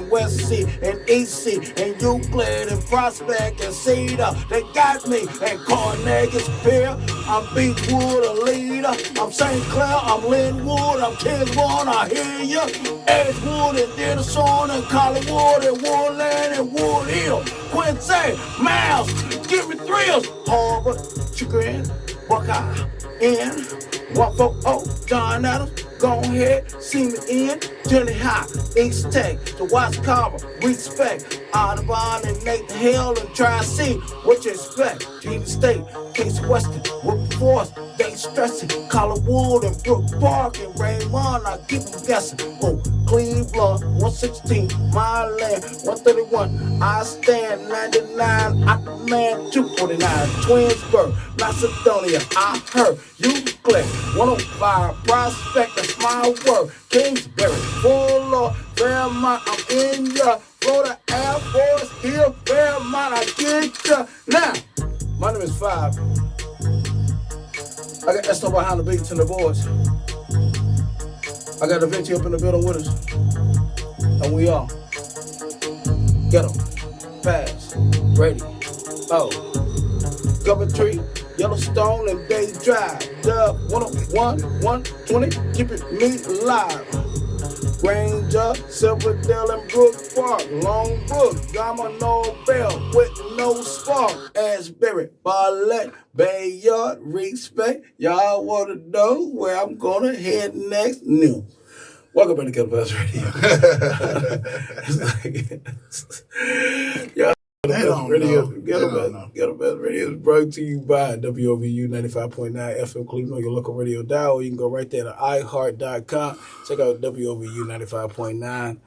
Speaker 1: and West C and East C and Euclid and Prospect and Cedar. They got me and Carnegie's Pier. I'm Beechwood, a leader. I'm St. Clair, I'm Linwood, I'm Kingsborn, I hear ya. Edgewood and Denison and Collinwood and Woodland and Wood Hill. Quincy, Miles, give me thrills. Harvard, Chagrin, Buckeye, in 140, John Adams. Go ahead, see me in Journey High, East Tech, to Watts Carver, respect. Audubon and Nathan Hill and try to see what you expect. Gina State, Case Western, Wood Forest, they stressing. Collinwood and Brook Park and Raymond, I keep them guessing. Oh, Cleveland, 116, my land, 131. I stand 99, I command 249. Twinsburg, Macedonia, I heard you click 105, Prospect, that's my word. Kingsbury, Fuller, Fairmont, I'm in ya. Florida Air Force, Hill, Fairmont, I get ya. Now, my name is Five. I got Esto behind the beats and the voice. I got Da Vinci up in the building with us. And we are Ghetto, Pass, Radio, Coventry, Yellowstone, and Bay Drive. Dub 101, 120, keeping me alive. Ranger, Silverdale, and Brook Park, Longbrook, Gamma, Bell, with no spark. Asbury, Barlett, Bayard, respect. Y'all want to know where I'm gonna head next? No. Welcome back to Ghetto Pass Radio. Y'all. Ghetto Pass Radio is brought to you by WOVU 95.9 FM Cleveland, your local radio dial. You can go right there to iHeart.com. Check out WOVU 95.9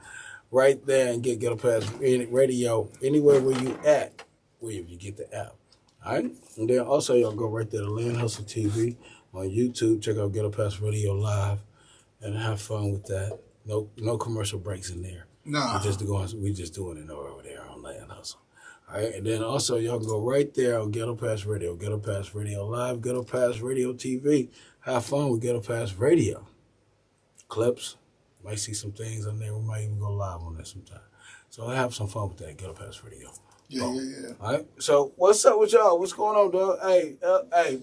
Speaker 1: right there and get Ghetto Pass Radio anywhere where you at, wherever you get the app. All right? And then also, y'all go right there to Land Hustle TV on YouTube. Check out Ghetto Pass Radio Live and have fun with that. No commercial breaks in there.
Speaker 3: Nah.
Speaker 1: We just doing it over there on Land Hustle. All right, and then also y'all can go right there on Ghetto Pass Radio Live, Ghetto Pass Radio TV. Have fun with Ghetto Pass Radio. Clips, might see some things on there. We might even go live on that sometime. So have some fun with that, Ghetto Pass Radio.
Speaker 3: Yeah.
Speaker 1: All right, so what's up with y'all? What's going on, dog? Hey,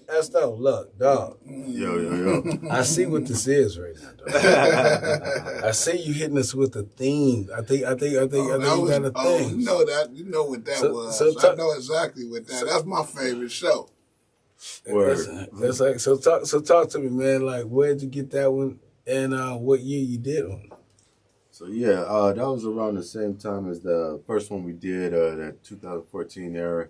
Speaker 1: Esto, look, dog.
Speaker 2: Yo.
Speaker 1: I see what this is right now, dog. I see you hitting us with the theme. I think you got a thing.
Speaker 3: You know that. You know what that was. I know exactly what that. That's my favorite show.
Speaker 1: That's like so. Talk to me, man. Like, where'd you get that one, and what year you did on?
Speaker 2: So yeah, that was around the same time as the first one we did, that 2014 era,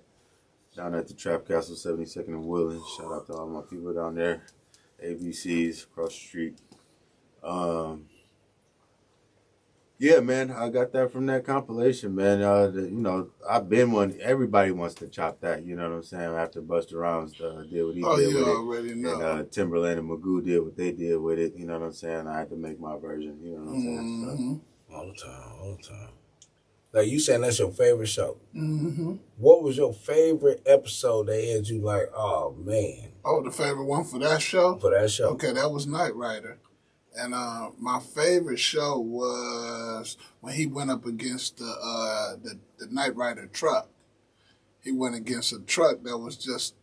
Speaker 2: down at the Trap Castle, 72nd and Woodland. Shout out to all my people down there, ABCs across the street. Yeah, man, I got that from that compilation, man. I've been one. Everybody wants to chop that. You know what I'm saying? After Busta Rhymes did what he did with it,
Speaker 3: already know.
Speaker 2: And Timberland and Magoo did what they did with it. You know what I'm saying? I had to make my version. You know what I'm saying? So,
Speaker 1: all the time. Like you saying that's your favorite show.
Speaker 3: Mm-hmm.
Speaker 1: What was your favorite episode that had you like, oh man?
Speaker 3: Oh, the favorite one for that show?
Speaker 1: For that show.
Speaker 3: Okay, that was Knight Rider. And my favorite show was when he went up against the Knight Rider truck. He went against a truck that was just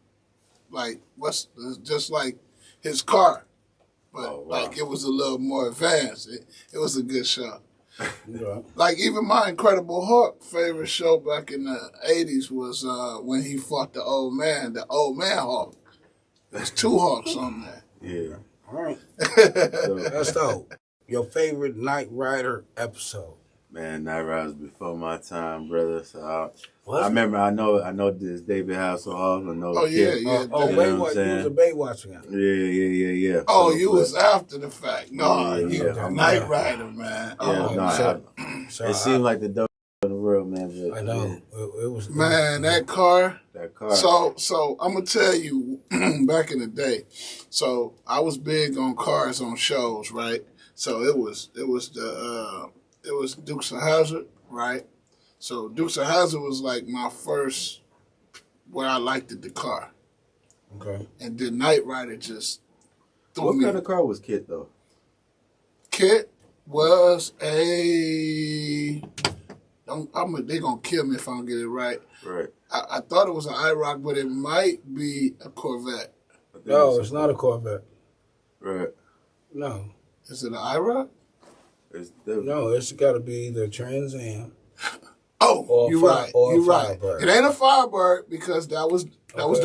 Speaker 3: like his car, but like it was a little more advanced. It was a good show.
Speaker 1: Yeah.
Speaker 3: Like even my Incredible Hulk favorite show back in the 80s was when he fought the old man Hulk. There's two Hulks on there.
Speaker 2: Yeah.
Speaker 1: All right. That's dope. Your favorite Knight Rider episode?
Speaker 2: Man, Knight Rider was before my time, brother. So I remember. I know this David Hasselhoff. I know.
Speaker 3: Oh yeah.
Speaker 1: You was a Baywatch guy.
Speaker 2: Yeah.
Speaker 3: Oh,
Speaker 2: so,
Speaker 3: you was after the fact. No,
Speaker 2: yeah.
Speaker 3: Knight Rider, man.
Speaker 2: It seemed like the dope in the world, man. But,
Speaker 1: I know. It was.
Speaker 3: Man, that car.
Speaker 2: So
Speaker 3: I'm gonna tell you, back in the day, so I was big on cars on shows, right? So it was Dukes of Hazzard, right? So Dukes of Hazzard was like my first where I liked the car.
Speaker 1: Okay.
Speaker 3: And then Knight Rider just threw
Speaker 2: what
Speaker 3: me.
Speaker 2: kind of car was Kit though?
Speaker 3: Kit was a they're gonna kill me if I don't get it right.
Speaker 2: Right.
Speaker 3: I thought it was an IROC, but it might be a Corvette.
Speaker 1: No, it's not a Corvette.
Speaker 2: Right.
Speaker 1: No.
Speaker 3: Is it an IROC?
Speaker 1: No, it's got to be either Trans Am.
Speaker 3: Oh, you're right. You're right.
Speaker 1: Firebird.
Speaker 3: It ain't a Firebird because that was the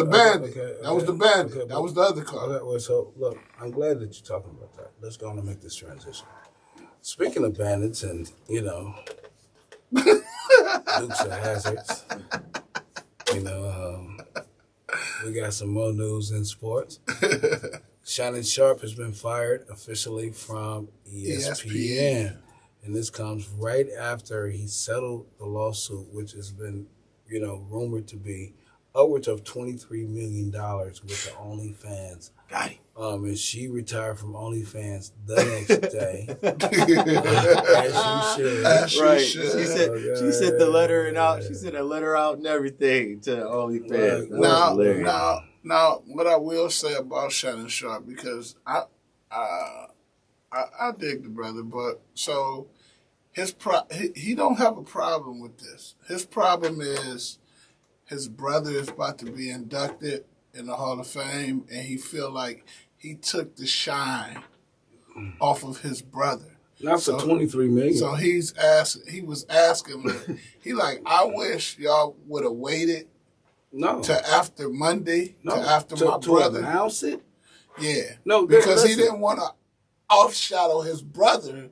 Speaker 3: Bandit. That was the Bandit.
Speaker 1: Okay,
Speaker 3: that was the other car.
Speaker 1: Okay, well, so look, I'm glad that you're talking about that. Let's go on and make this transition. Speaking of bandits and Dukes of Hazards, we got some more news in sports. Shannon Sharp has been fired officially from ESPN. And this comes right after he settled the lawsuit, which has been, rumored to be upwards of $23 million with the OnlyFans.
Speaker 2: Got him.
Speaker 1: And she retired from OnlyFans the next day. As she should.
Speaker 2: Right. She sent the letter and out. She sent a letter out and everything to OnlyFans.
Speaker 3: Now, what I will say about Shannon Sharp, because I dig the brother, but so he don't have a problem with this. His problem is his brother is about to be inducted in the Hall of Fame, and he feel like he took the shine off of his brother.
Speaker 1: Not for $23 million.
Speaker 3: So he was asking, he like, I wish y'all would have waited to after Monday, to after my brother.
Speaker 1: To announce it?
Speaker 3: Yeah.
Speaker 1: No,
Speaker 3: because he didn't want to overshadow his brother.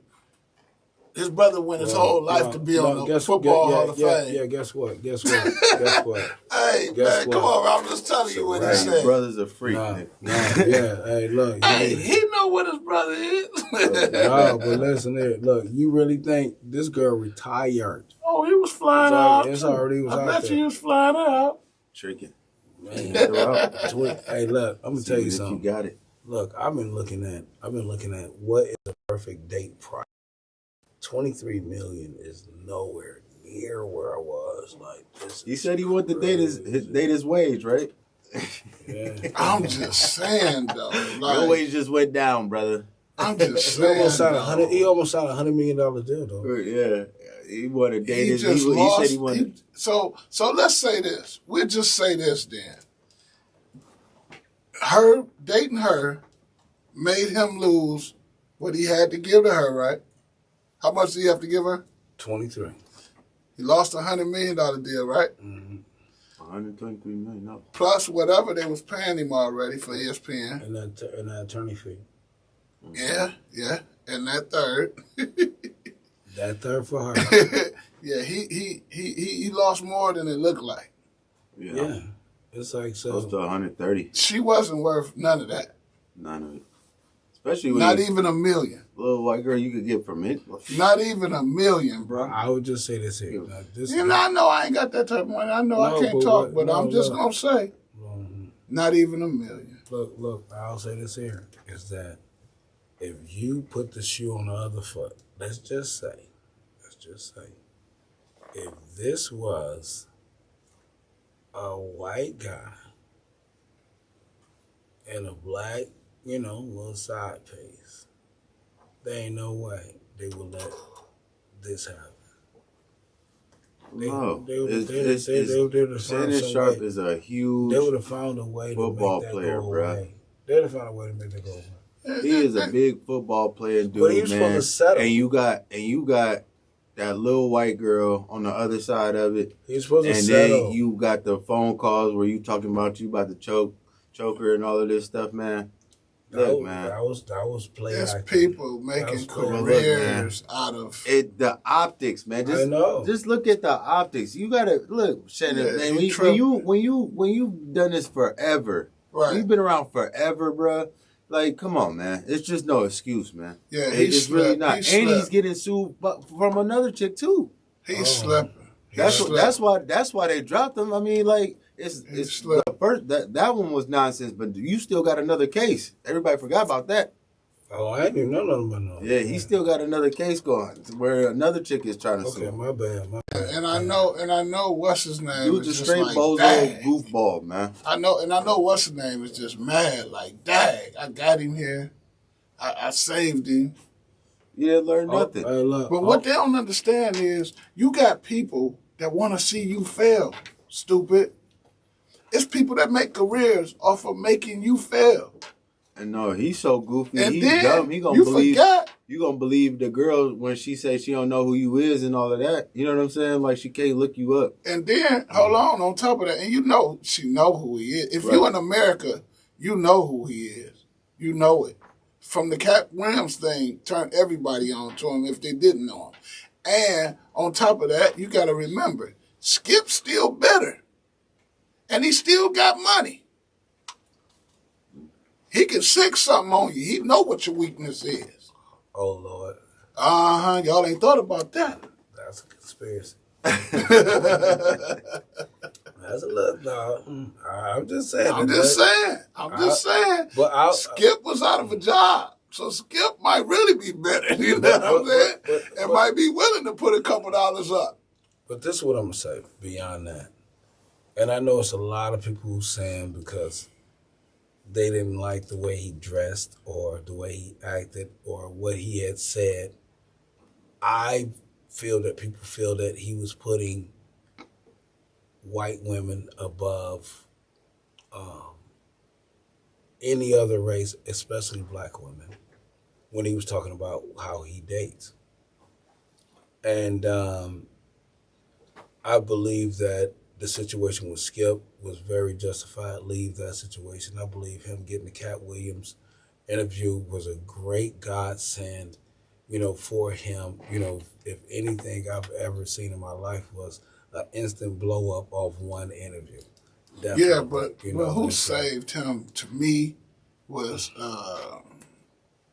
Speaker 3: His brother went his whole life to be on the Football Hall of Fame.
Speaker 1: Yeah, guess what? Hey,
Speaker 3: man, come on, I'm just telling you what he said.
Speaker 2: His brother's a freak.
Speaker 1: Hey, look.
Speaker 3: Hey, he know what his brother is.
Speaker 1: No, but listen here. Look, you really think this girl retired?
Speaker 3: Oh, he was flying out.
Speaker 1: It's already was
Speaker 3: I
Speaker 1: out
Speaker 3: bet
Speaker 1: there.
Speaker 3: you he was flying out.
Speaker 2: Tricking.
Speaker 1: Man, hey, look, I'm gonna tell you something.
Speaker 2: You got it.
Speaker 1: Look, I've been looking at what is the perfect date price. $23 million is nowhere near where I was. Like this.
Speaker 2: He said he wanted to date his wage, right?
Speaker 1: Yeah.
Speaker 3: I'm just saying though.
Speaker 2: Your wage just went down, brother.
Speaker 3: I'm just
Speaker 1: He
Speaker 3: saying.
Speaker 1: He almost signed $100 million deal though.
Speaker 2: Yeah. He wanted to date his.
Speaker 3: He
Speaker 2: said he wanted.
Speaker 3: So let's say this. We'll just say this then. Her dating her made him lose what he had to give to her, right? How much did he have to give her?
Speaker 1: 23.
Speaker 3: He lost $100 million deal, right?
Speaker 1: Mm-hmm.
Speaker 2: $123 million. No.
Speaker 3: Plus whatever they was paying him already for ESPN.
Speaker 1: And that attorney fee.
Speaker 3: Yeah. And that third.
Speaker 1: That third for her.
Speaker 3: Yeah, he lost more than it looked like.
Speaker 2: Yeah.
Speaker 1: It's like so.
Speaker 2: Close to 130.
Speaker 3: She wasn't worth none of that.
Speaker 2: None of it. Especially with
Speaker 3: not even $1 million.
Speaker 2: Little white girl you could get from it.
Speaker 3: Not even $1 million, bro.
Speaker 1: I would just say this here.
Speaker 3: I know I ain't got that type of money. I know I can't talk, but I'm just gonna say, not even $1 million.
Speaker 1: Look. I'll say this here is that if you put the shoe on the other foot, let's just say, if this was a white guy and a black, little side piece, there ain't no way they would let this happen.
Speaker 2: Shannon Sharp is a huge.
Speaker 1: They would have found a way
Speaker 2: football
Speaker 1: to make that
Speaker 2: player,
Speaker 1: go
Speaker 2: bro.
Speaker 1: away. They would have found a way to make that go away.
Speaker 2: He is a big football player, dude,
Speaker 1: but he was
Speaker 2: man.
Speaker 1: supposed to settle.
Speaker 2: And you got that little white girl on the other side of it.
Speaker 1: He's supposed to
Speaker 2: and
Speaker 1: settle.
Speaker 2: Then you got the phone calls where you talking about you about to choke her and all of this stuff, man. Look, man.
Speaker 1: That was played.
Speaker 3: There's people making careers out of
Speaker 2: it. The optics, man.
Speaker 1: I know.
Speaker 2: Just look at the optics. You gotta look, Shannon.
Speaker 3: Yeah,
Speaker 2: man, when you've done this forever,
Speaker 3: right?
Speaker 2: You've been around forever, bro. Like, come on, man. It's just no excuse, man.
Speaker 3: Yeah,
Speaker 2: it's really not. And he's getting sued from another chick too.
Speaker 3: He's slipping.
Speaker 2: That's why they dropped him. I mean, like it's the first that one was nonsense, but you still got another case. Everybody forgot about that.
Speaker 1: Oh, I didn't know nothing about no.
Speaker 2: Yeah, he still got another case going where another chick is trying to sue.
Speaker 1: Okay, my bad.
Speaker 3: And I know what's his name.
Speaker 2: Dude's a straight bozo goofball, man.
Speaker 3: I know what's his name is just mad. Like, dang, I got him here. I saved him.
Speaker 2: You didn't learn nothing.
Speaker 3: But what they don't understand is you got people that want to see you fail, stupid. It's people that make careers off of making you fail.
Speaker 2: And no, he's so goofy.
Speaker 3: And
Speaker 2: He's
Speaker 3: then
Speaker 2: dumb. He gonna
Speaker 3: you
Speaker 2: believe
Speaker 3: forgot.
Speaker 2: you gonna believe the girl when she says she don't know who you is and all of that. You know what I'm saying? Like she can't look you up.
Speaker 3: And then hold on top of that, and you know she know who he is. If you in America, you know who he is. You know it. From the Cat Williams thing, turned everybody on to him if they didn't know him. And on top of that, you got to remember, Skip's still better. And he still got money. He can sick something on you. He know what your weakness is.
Speaker 1: Oh, Lord.
Speaker 3: Uh-huh. Y'all ain't thought about that.
Speaker 1: That's a conspiracy. That's a little dog. I'm just saying.
Speaker 3: I'm just saying.
Speaker 1: But
Speaker 3: Skip was out of a job. So Skip might really be better. You know what I'm saying? And might be willing to put a couple dollars up.
Speaker 1: But this is what I'm going to say beyond that. And I know it's a lot of people who saying because they didn't like the way he dressed or the way he acted or what he had said. I feel that people feel that he was putting white women above any other race, especially black women, when he was talking about how he dates. And I believe that the situation with Skip was very justified. Leave that situation. I believe him getting the Cat Williams interview was a great godsend, for him. If anything I've ever seen in my life was an instant blow up off one interview. Definitely.
Speaker 3: Yeah, but who saved him to me was,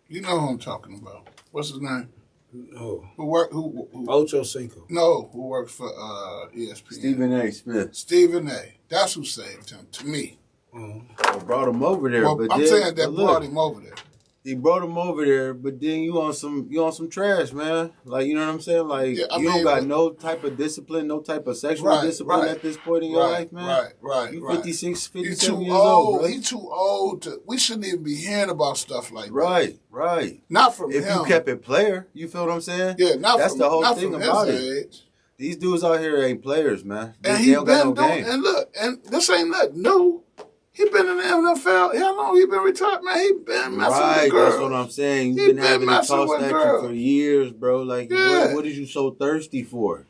Speaker 3: you know who I'm talking about. What's his name?
Speaker 1: No.
Speaker 3: Who
Speaker 1: Ocho Cinco.
Speaker 3: No, who works for ESPN.
Speaker 2: Stephen A. Smith.
Speaker 3: Stephen A. That's who saved him, to me.
Speaker 2: I brought him over there.
Speaker 3: Well,
Speaker 2: but
Speaker 3: I'm
Speaker 2: then,
Speaker 3: saying that brought him over there.
Speaker 2: He brought him over there, but then you on some trash, man. Like, you know what I'm saying? Like, you don't got no type of discipline, no type of sexual discipline at this point in your life, man.
Speaker 3: Right.
Speaker 2: You 56, 57
Speaker 3: He's too
Speaker 2: years old, bro.
Speaker 3: He's too old to. We shouldn't even be hearing about stuff like that.
Speaker 2: Right.
Speaker 3: Not from
Speaker 2: if
Speaker 3: him.
Speaker 2: you kept it player, you feel what I'm saying?
Speaker 3: Yeah,
Speaker 2: that's
Speaker 3: from,
Speaker 2: the whole
Speaker 3: not
Speaker 2: thing
Speaker 3: from
Speaker 2: about
Speaker 3: his
Speaker 2: it.
Speaker 3: age.
Speaker 2: These dudes out here ain't players, man.
Speaker 3: And
Speaker 2: they don't got no game.
Speaker 3: And look, and this ain't nothing new. He been in the NFL. How long he been retired, man? He been messing with girls.
Speaker 2: That's what I'm saying. You've been having it tossed at you for years, bro. Like, what is you so thirsty for?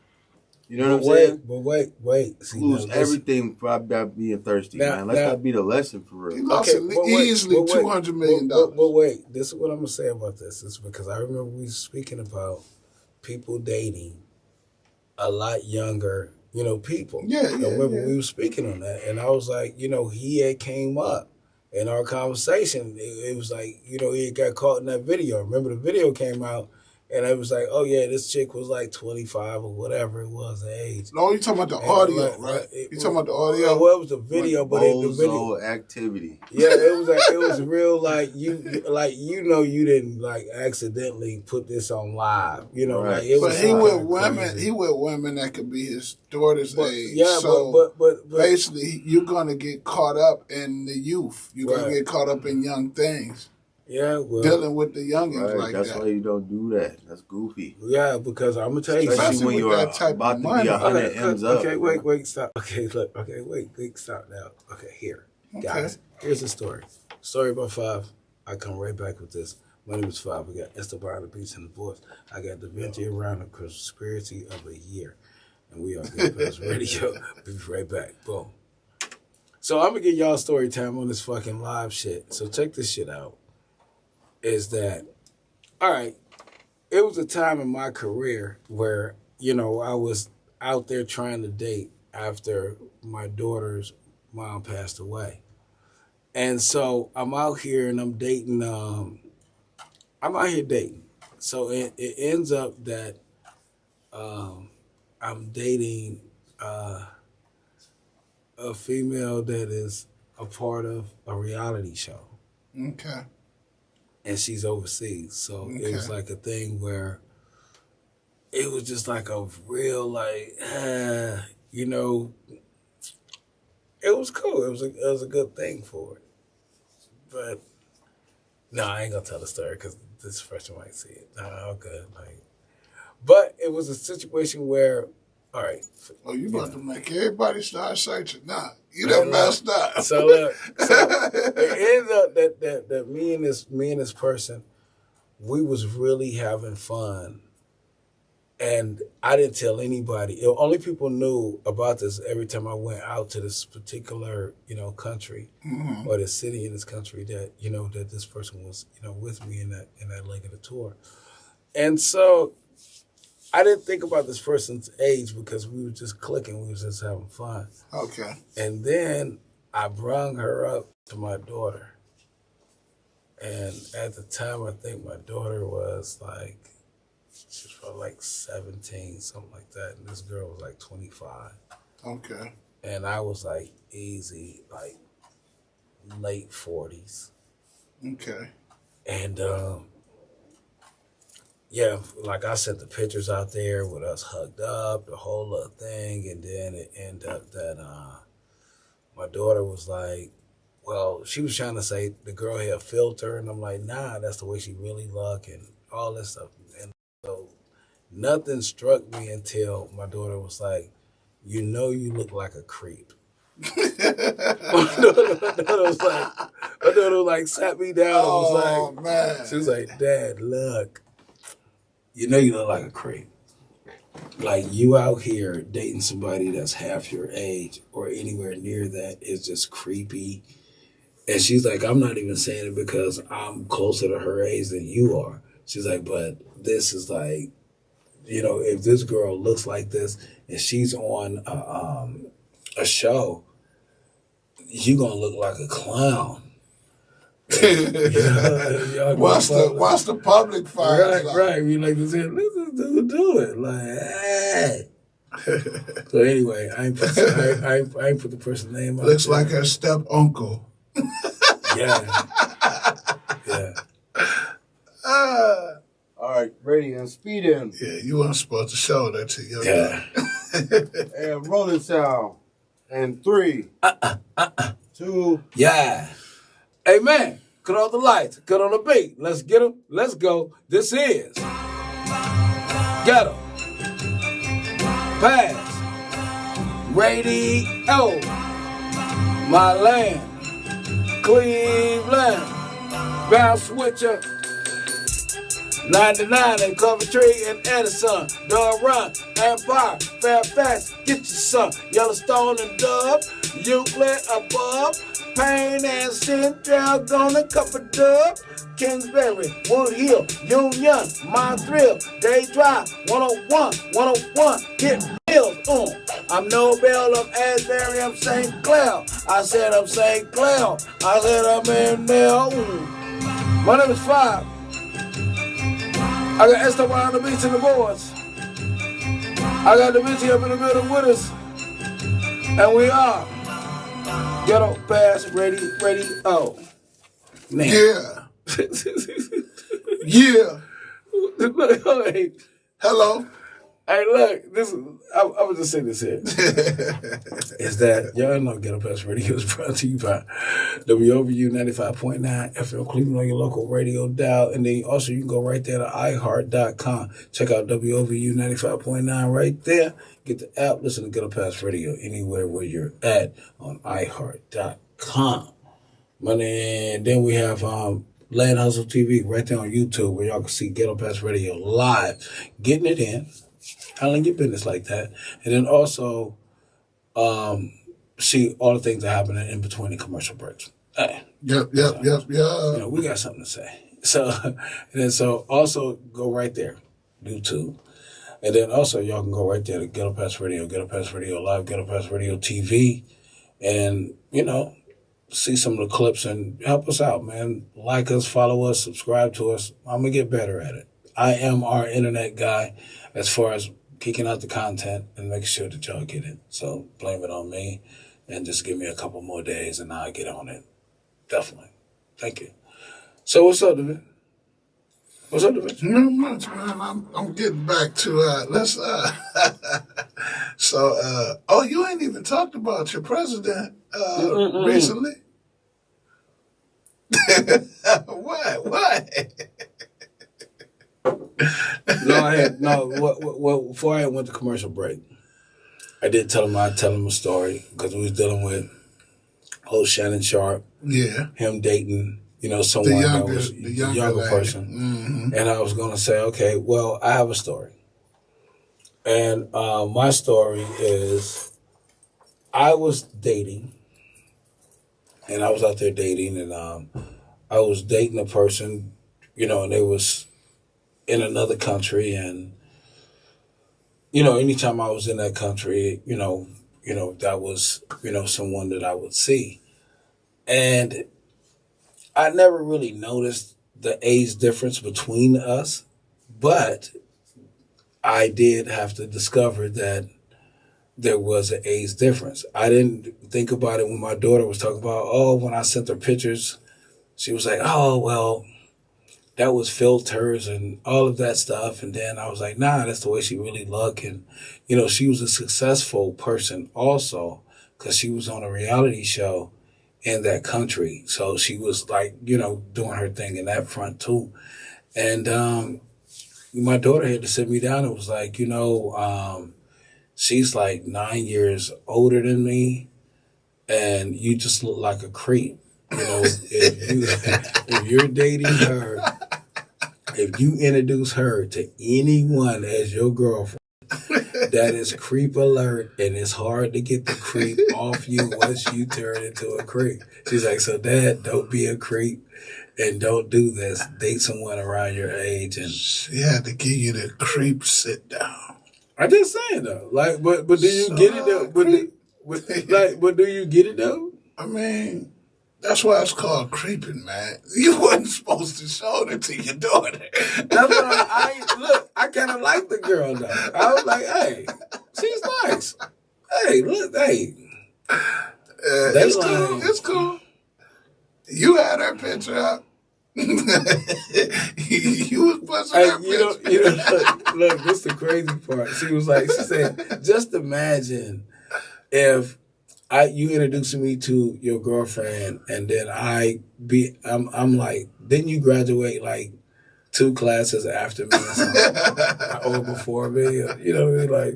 Speaker 2: You know what I'm saying?
Speaker 1: But wait.
Speaker 2: See, lose everything by being thirsty, man. Let that be the lesson for real.
Speaker 3: He lost easily $200 million.
Speaker 1: But wait, this is what I'm going to say about this. It's because I remember we were speaking about people dating a lot younger people.
Speaker 3: Yeah.
Speaker 1: We were speaking on that, and I was like, he had came up in our conversation. It was like, he had got caught in that video. Remember the video came out, and it was like, oh yeah, this chick was like 25 or whatever it was, the age.
Speaker 3: No, you talking about the audio, right? You talking about the audio?
Speaker 1: Well, it was the video,
Speaker 2: like
Speaker 1: but the video
Speaker 2: activity.
Speaker 1: Yeah, it was real. Like you didn't like accidentally put this on live.
Speaker 2: Right.
Speaker 1: Like it was.
Speaker 3: But he with women. He with women that could be his daughter's age.
Speaker 1: Yeah,
Speaker 3: so
Speaker 1: but
Speaker 3: basically, you're gonna get caught up in the youth. You're gonna get caught up in young things.
Speaker 1: Yeah, well,
Speaker 3: dealing with the youngins like
Speaker 2: that's
Speaker 3: that.
Speaker 2: That's why you don't do that. That's goofy.
Speaker 1: Yeah, because I'm gonna tell you,
Speaker 2: especially when you're
Speaker 3: that type
Speaker 2: about
Speaker 3: of
Speaker 2: to
Speaker 3: money.
Speaker 2: be 100 M's up.
Speaker 1: Okay, wait, stop. Okay, look. Okay, wait, stop now. Okay, guys. Here's the story. Story about Five. I come right back with this. My name is Five. We got Esteban the Beats in the voice. I got Da Vinci around the conspiracy of a year, and we are Ghetto Pass Radio. We'll be right back. Boom. So I'm gonna get y'all story time on this fucking live shit. So check this shit out. Is that, all right, it was a time in my career where, I was out there trying to date after my daughter's mom passed away. And so I'm out here and I'm dating, I'm out here dating. So it ends up that I'm dating a female that is a part of a reality show.
Speaker 3: Okay.
Speaker 1: And she's overseas. So it was like a thing where it was just like a real, it was cool. It was a good thing for it. But No, I ain't gonna tell the story because this person might see it. No, all good. Like, but it was a situation where, all right.
Speaker 3: Oh, you about to make everybody start searching now. You done messed up.
Speaker 1: So look, it ended up that me and this person, we was really having fun. And I didn't tell anybody. Only people knew about this every time I went out to this particular, country or the city in this country that, that this person was, with me in that leg of the tour. And so I didn't think about this person's age because we were just clicking. We were just having fun.
Speaker 3: Okay.
Speaker 1: And then I brung her up to my daughter. And at the time, I think my daughter was like, she was probably like 17, something like that. And this girl was like 25.
Speaker 3: Okay.
Speaker 1: And I was like easy, like late 40s.
Speaker 3: Okay.
Speaker 1: And yeah, like I sent the pictures out there with us hugged up, the whole little thing. And then it ended up that my daughter was like, well, she was trying to say the girl had a filter. And I'm like, nah, that's the way she really look and all this stuff. And so nothing struck me until my daughter was like, you look like a creep. my daughter was like, sat me down and was like,
Speaker 3: man.
Speaker 1: She was like, Dad, look, you look like a creep. Like, you out here dating somebody that's half your age or anywhere near that is just creepy. And she's like, I'm not even saying it because I'm closer to her age than you are. She's like, but this is like, if this girl looks like this and she's on a show, you gonna look like a clown.
Speaker 3: Once the public finds out.
Speaker 1: Right. We like to say, let's just do it. Like, hey. So anyway, I ain't put the person's name on.
Speaker 3: Looks like her step uncle.
Speaker 1: Yeah. Yeah.
Speaker 2: All right, ready and speed in.
Speaker 3: Yeah, you weren't supposed to show that to your
Speaker 1: dad.
Speaker 2: And rolling sound. And 3, 2.
Speaker 1: Yeah. Hey, man, cut off the lights. Cut on the beat. Let's get them. Let's go. This is Ghetto Pass Radio. My land. Cleveland. Bounce Switcher. 99 in Coventry and Edison, Durham, Empire, Fairfax, get your son, Yellowstone and Dub, Euclid above, Payne and Central, gonna cover Dub, Kingsbury, Wood Hill, Union, Montreal, Day Drive, 101, get bills, I'm Nobel, I'm Asbury, I'm St. Clair, I said I'm St. Clair, I said I'm in there, My name is 5. I got Esteban on the beach and the boards. I got Da Vinci up in the middle with us. And we are Ghetto Pass Radio. Man.
Speaker 3: Yeah. Yeah.
Speaker 1: Look, hey.
Speaker 3: Hello.
Speaker 1: Hey, look, this is, I was just saying this here. Is that, y'all know Ghetto Pass Radio is brought to you by WOVU 95.9 FM Cleveland on your local radio dial. And then also you can go right there to iHeart.com. Check out WOVU 95.9 right there. Get the app, listen to Ghetto Pass Radio anywhere where you're at on iHeart.com. And then we have Land Hustle TV right there on YouTube where y'all can see Ghetto Pass Radio live. Getting it in. Handling your business like that. And then also see all the things that happen in between the commercial breaks. Hey,
Speaker 3: Yep.
Speaker 1: we got something to say. So, and then also go right there, YouTube. And then also y'all can go right there to Ghetto Pass Radio Live, Ghetto Pass Radio TV. And, see some of the clips and help us out, man. Like us, follow us, subscribe to us. I'm going to get better at it. I am our internet guy as far as kicking out the content and making sure that y'all get it. So blame it on me and just give me a couple more days and I'll get on it. Definitely. Thank you. So what's up, David?
Speaker 3: Not much, man. I'm getting back to you ain't even talked about your president recently. What What?
Speaker 1: Well, before I went to commercial break, I did tell him a story because we was dealing with old Shannon Sharp.
Speaker 3: Yeah.
Speaker 1: Him dating, someone that was the younger person.
Speaker 3: Mm-hmm.
Speaker 1: And I was going to say, okay, well, I have a story. And my story is I was dating, and I was out there dating, and I was dating a person, and they was in another country, and anytime I was in that country, that was someone that I would see, and I never really noticed the age difference between us, but I did have to discover that there was an age difference. I didn't think about it when my daughter was talking about, when I sent her pictures, she was like, oh, well, that was filters and all of that stuff. And then I was like, nah, that's the way she really looked. And, she was a successful person also because she was on a reality show in that country. So she was like, doing her thing in that front too. And my daughter had to sit me down and was like, she's like 9 years older than me and you just look like a creep. If you're dating her, if you introduce her to anyone as your girlfriend, that is creep alert, and it's hard to get the creep off you once you turn into a creep. She's like, so Dad, don't be a creep and don't do this. Date someone around your age. And
Speaker 3: she had to give you the creep sit down.
Speaker 1: I'm just saying though, like, but do you get it though? But do you get it though?
Speaker 3: I mean, that's why it's called creeping, man. You wasn't supposed to show it to your daughter.
Speaker 1: That's what I kind of like the girl though. I was like, hey, she's nice. Hey, look, hey.
Speaker 3: It's cool. It's cool. You had her picture up. You was busting her picture.
Speaker 1: Look, this is the crazy part. She said, just imagine if you introducing me to your girlfriend, and then I'm like, didn't you graduate like 2 classes after me or something, or before me? You know what I mean? Like,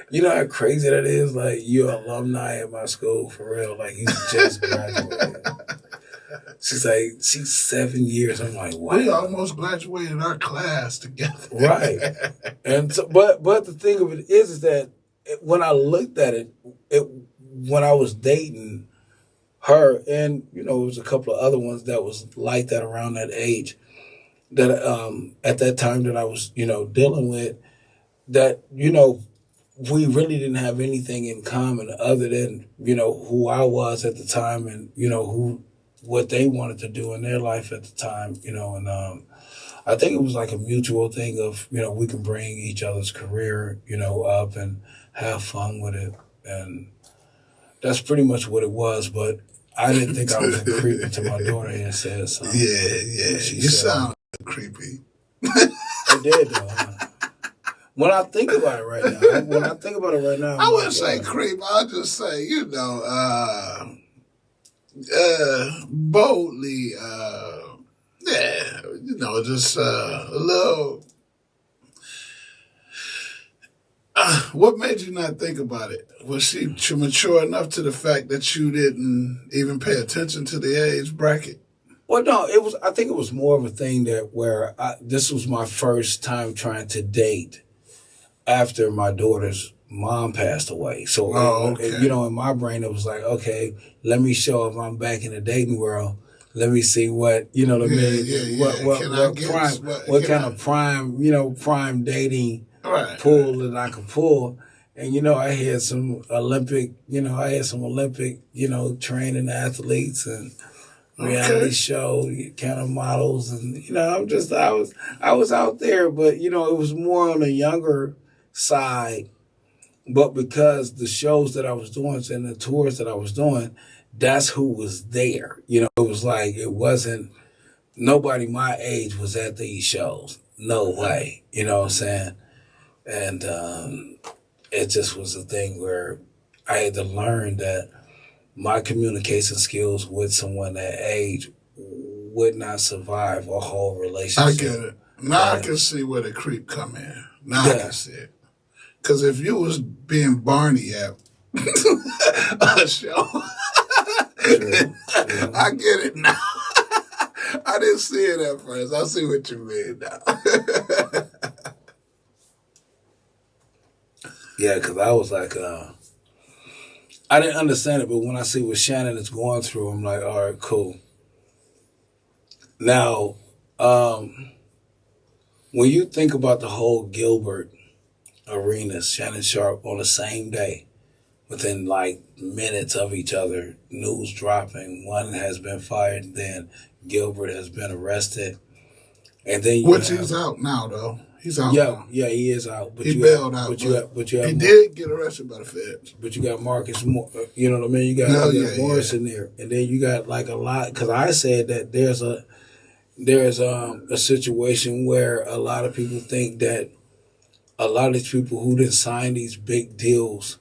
Speaker 1: you know how crazy that is? Like, you're alumni at my school for real. Like, you just graduated. She's like, she's 7 years. I'm like, wow.
Speaker 3: We almost graduated our class together.
Speaker 1: Right. And so, but the thing of it is that when I looked at it, when I was dating her, and it was a couple of other ones that was like that around that age, that at that time that I was dealing with, that we really didn't have anything in common other than who I was at the time, and what they wanted to do in their life at the time, and I think it was like a mutual thing of we can bring each other's career up and have fun with it, and that's pretty much what it was. But I didn't think I was a creep until my daughter had said something.
Speaker 3: Yeah. You sound creepy.
Speaker 1: I did though. When I think about it right now,
Speaker 3: I wouldn't say creep. I'll just say, boldly, just a little. What made you not think about it? Was she mature enough to the fact that you didn't even pay attention to the age bracket?
Speaker 1: Well, no, I think it was more of a thing where this was my first time trying to date after my daughter's mom passed away. So, in my brain, it was like, okay, let me show if I'm back in the dating world. Let me see what, what kind of prime dating pull that I could pull. And, I had some Olympic, training athletes and reality show kind of models. And, I was out there, but, it was more on the younger side. But because the shows that I was doing and the tours that I was doing, that's who was there. It was like, it wasn't, nobody my age was at these shows. No way. You know what I'm saying? And it just was a thing where I had to learn that my communication skills with someone that age would not survive a whole
Speaker 3: I
Speaker 1: relationship.
Speaker 3: get it. Now I can see where the creep come in. Now I can see it. Because if you was being Barney at a show, I get it now. I didn't see it at first. I see what you mean now.
Speaker 1: Yeah, because I was like, I didn't understand it, but when I see what Shannon is going through, I'm like, all right, cool. Now, when you think about the whole Gilbert Arenas, Shannon Sharp on the same day, within like minutes of each other, news dropping, one has been fired, then Gilbert has been arrested. And then
Speaker 3: Which he's out now, though. He's out now.
Speaker 1: Yeah, he is out. But
Speaker 3: he bailed out. But he did get arrested by the feds.
Speaker 1: But you got Marcus Moore, you know what I mean? You got Morris in there. And then you got like a lot, because I said that there's a situation where a lot of people think that a lot of these people who didn't sign these big deals,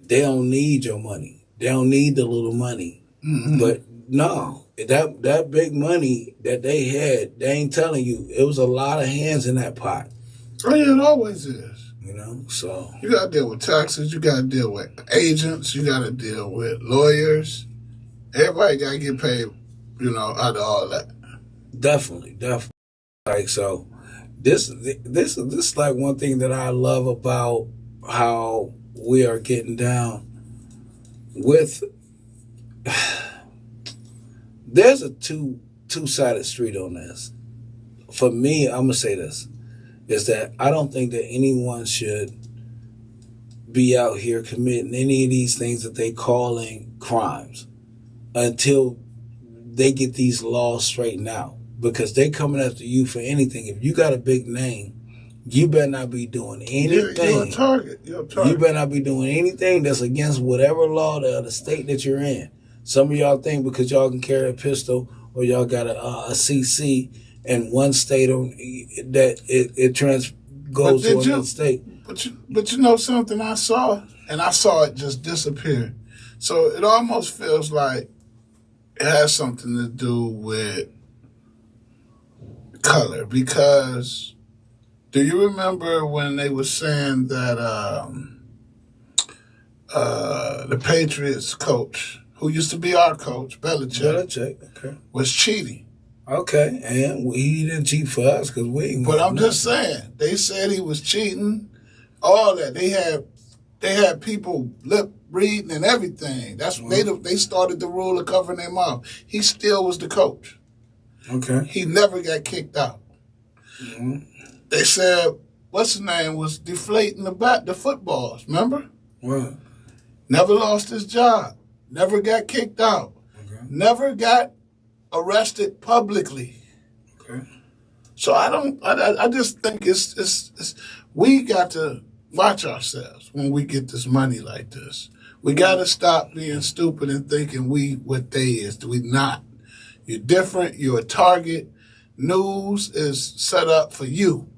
Speaker 1: they don't need your money. They don't need the little money. Mm-hmm. But no, that big money that they had, they ain't telling you. It was a lot of hands in that pot.
Speaker 3: Oh, yeah, it always is.
Speaker 1: You know, so.
Speaker 3: You got to deal with taxes. You got to deal with agents. You got to deal with lawyers. Everybody got to get paid, out of all that.
Speaker 1: Definitely. Like, so, this is like one thing that I love about how we are getting down with. There's a two-sided street on this. For me, I'm gonna say this, is that I don't think that anyone should be out here committing any of these things that they calling crimes until they get these laws straightened out. Because they coming after you for anything. If you got a big name, you better not be doing anything.
Speaker 3: You're a target.
Speaker 1: You better not be doing anything that's against whatever law of the state that you're in. Some of y'all think because y'all can carry a pistol or y'all got a CC in one state that it goes to another state.
Speaker 3: But you know something I saw? And I saw it just disappear. So it almost feels like it has something to do with color, because do you remember when they were saying that the Patriots coach, who used to be our coach, Belichick,
Speaker 1: okay,
Speaker 3: was cheating?
Speaker 1: Okay, and he didn't cheat for us because we.
Speaker 3: But I'm just saying, they said he was cheating. All that they had people lip reading and everything. That's they started the rule of covering their mouth. He still was the coach.
Speaker 1: Okay.
Speaker 3: He never got kicked out. Mm-hmm. They said, what's his name, was deflating the footballs, remember?
Speaker 1: What?
Speaker 3: Never lost his job. Never got kicked out. Okay. Never got arrested publicly.
Speaker 1: Okay.
Speaker 3: So I just think it's we got to watch ourselves when we get this money like this. We got to stop being stupid and thinking we what they is. We not. You're different. You're a target. News is set up for you.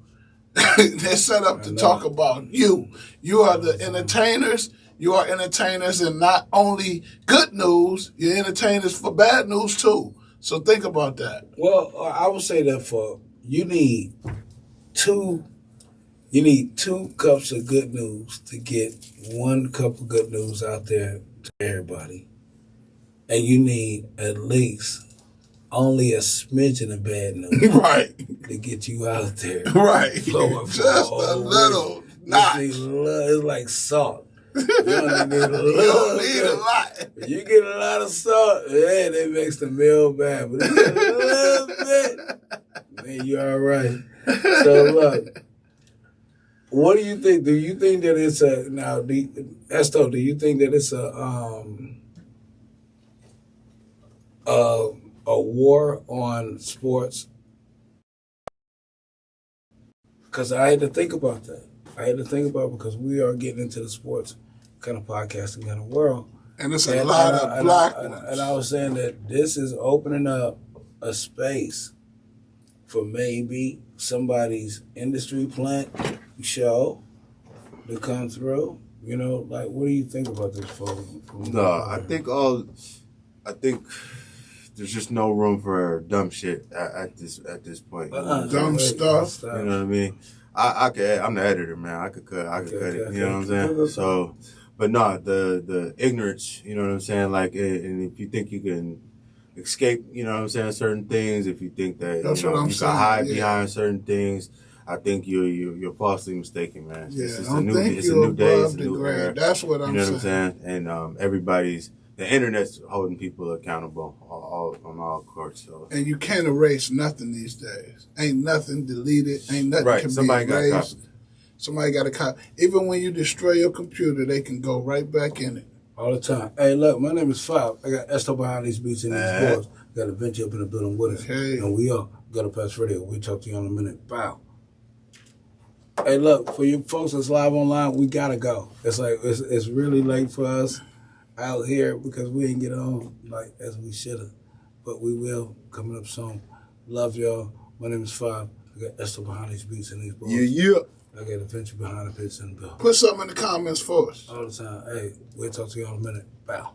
Speaker 3: They're set up to talk about you. You are the entertainers. You are entertainers in not only good news, you're entertainers for bad news too. So think about that.
Speaker 1: Well, I would say that you need two cups of good news to get one cup of good news out there to everybody. And you need at least only a smidgen of bad news,
Speaker 3: right,
Speaker 1: to get you out there,
Speaker 3: right? Just a little notch.
Speaker 1: It's like salt. You
Speaker 3: don't need a lot.
Speaker 1: You get a lot of salt, man, it makes the meal bad. But if you get a little bit, man, you're all right. So look, what do you think? Do you think that it's Esto? Do you think that it's a war on sports? Because I had to think about that. Because we are getting into the sports kind of podcasting kind of world.
Speaker 3: And it's a lot of black ones.
Speaker 1: And I was saying that this is opening up a space for maybe somebody's industry plant show to come through. You know, like, what do you think about this, folks?
Speaker 2: No, I think there's just no room for dumb shit at this point. You know
Speaker 3: Dumb stuff.
Speaker 2: You know what I mean? I could. I'm the editor, man. I could cut it. You know what I'm saying? So, but no, the ignorance. You know what I'm saying? Like, and if you think you can escape, you know what I'm saying, certain things. If you think that
Speaker 3: That's
Speaker 2: you know,
Speaker 3: what I'm
Speaker 2: you
Speaker 3: saying,
Speaker 2: can hide
Speaker 3: yeah.
Speaker 2: behind certain things, I think you're falsely mistaken, man.
Speaker 3: Yeah,
Speaker 2: It's
Speaker 3: don't
Speaker 2: a new,
Speaker 3: think
Speaker 2: it's a
Speaker 3: you're
Speaker 2: new day. It's
Speaker 3: above
Speaker 2: a
Speaker 3: the
Speaker 2: new
Speaker 3: grade.
Speaker 2: era.
Speaker 3: That's what I'm
Speaker 2: You know what I'm
Speaker 3: saying.
Speaker 2: saying? And the internet's holding people accountable on all courts. So.
Speaker 3: And you can't erase nothing these days. Ain't nothing deleted. Ain't nothing
Speaker 2: Right,
Speaker 3: can
Speaker 2: somebody
Speaker 3: be
Speaker 2: got
Speaker 3: erased.
Speaker 2: copied.
Speaker 3: Somebody got a copy. Even when you destroy your computer, they can go right back in it.
Speaker 1: All the time. Hey, look, my name is Fab. I got Esto behind these beats and these boards. Got a venture up in the building with us.
Speaker 3: Hey.
Speaker 1: And we are Ghetto Pass Radio. We'll talk to you in a minute. Bow. Hey, look, for you folks that's live online, we gotta go. It's like it's really late for us out here because we ain't get on like as we should have. But we will coming up soon. Love y'all. My name is Fab. I got Esto behind these beats and these boards.
Speaker 3: Yeah.
Speaker 1: I got a venture behind the beats and the building.
Speaker 3: Put something in the comments for us.
Speaker 1: All the time. Hey, we'll talk to you in a minute. Bow.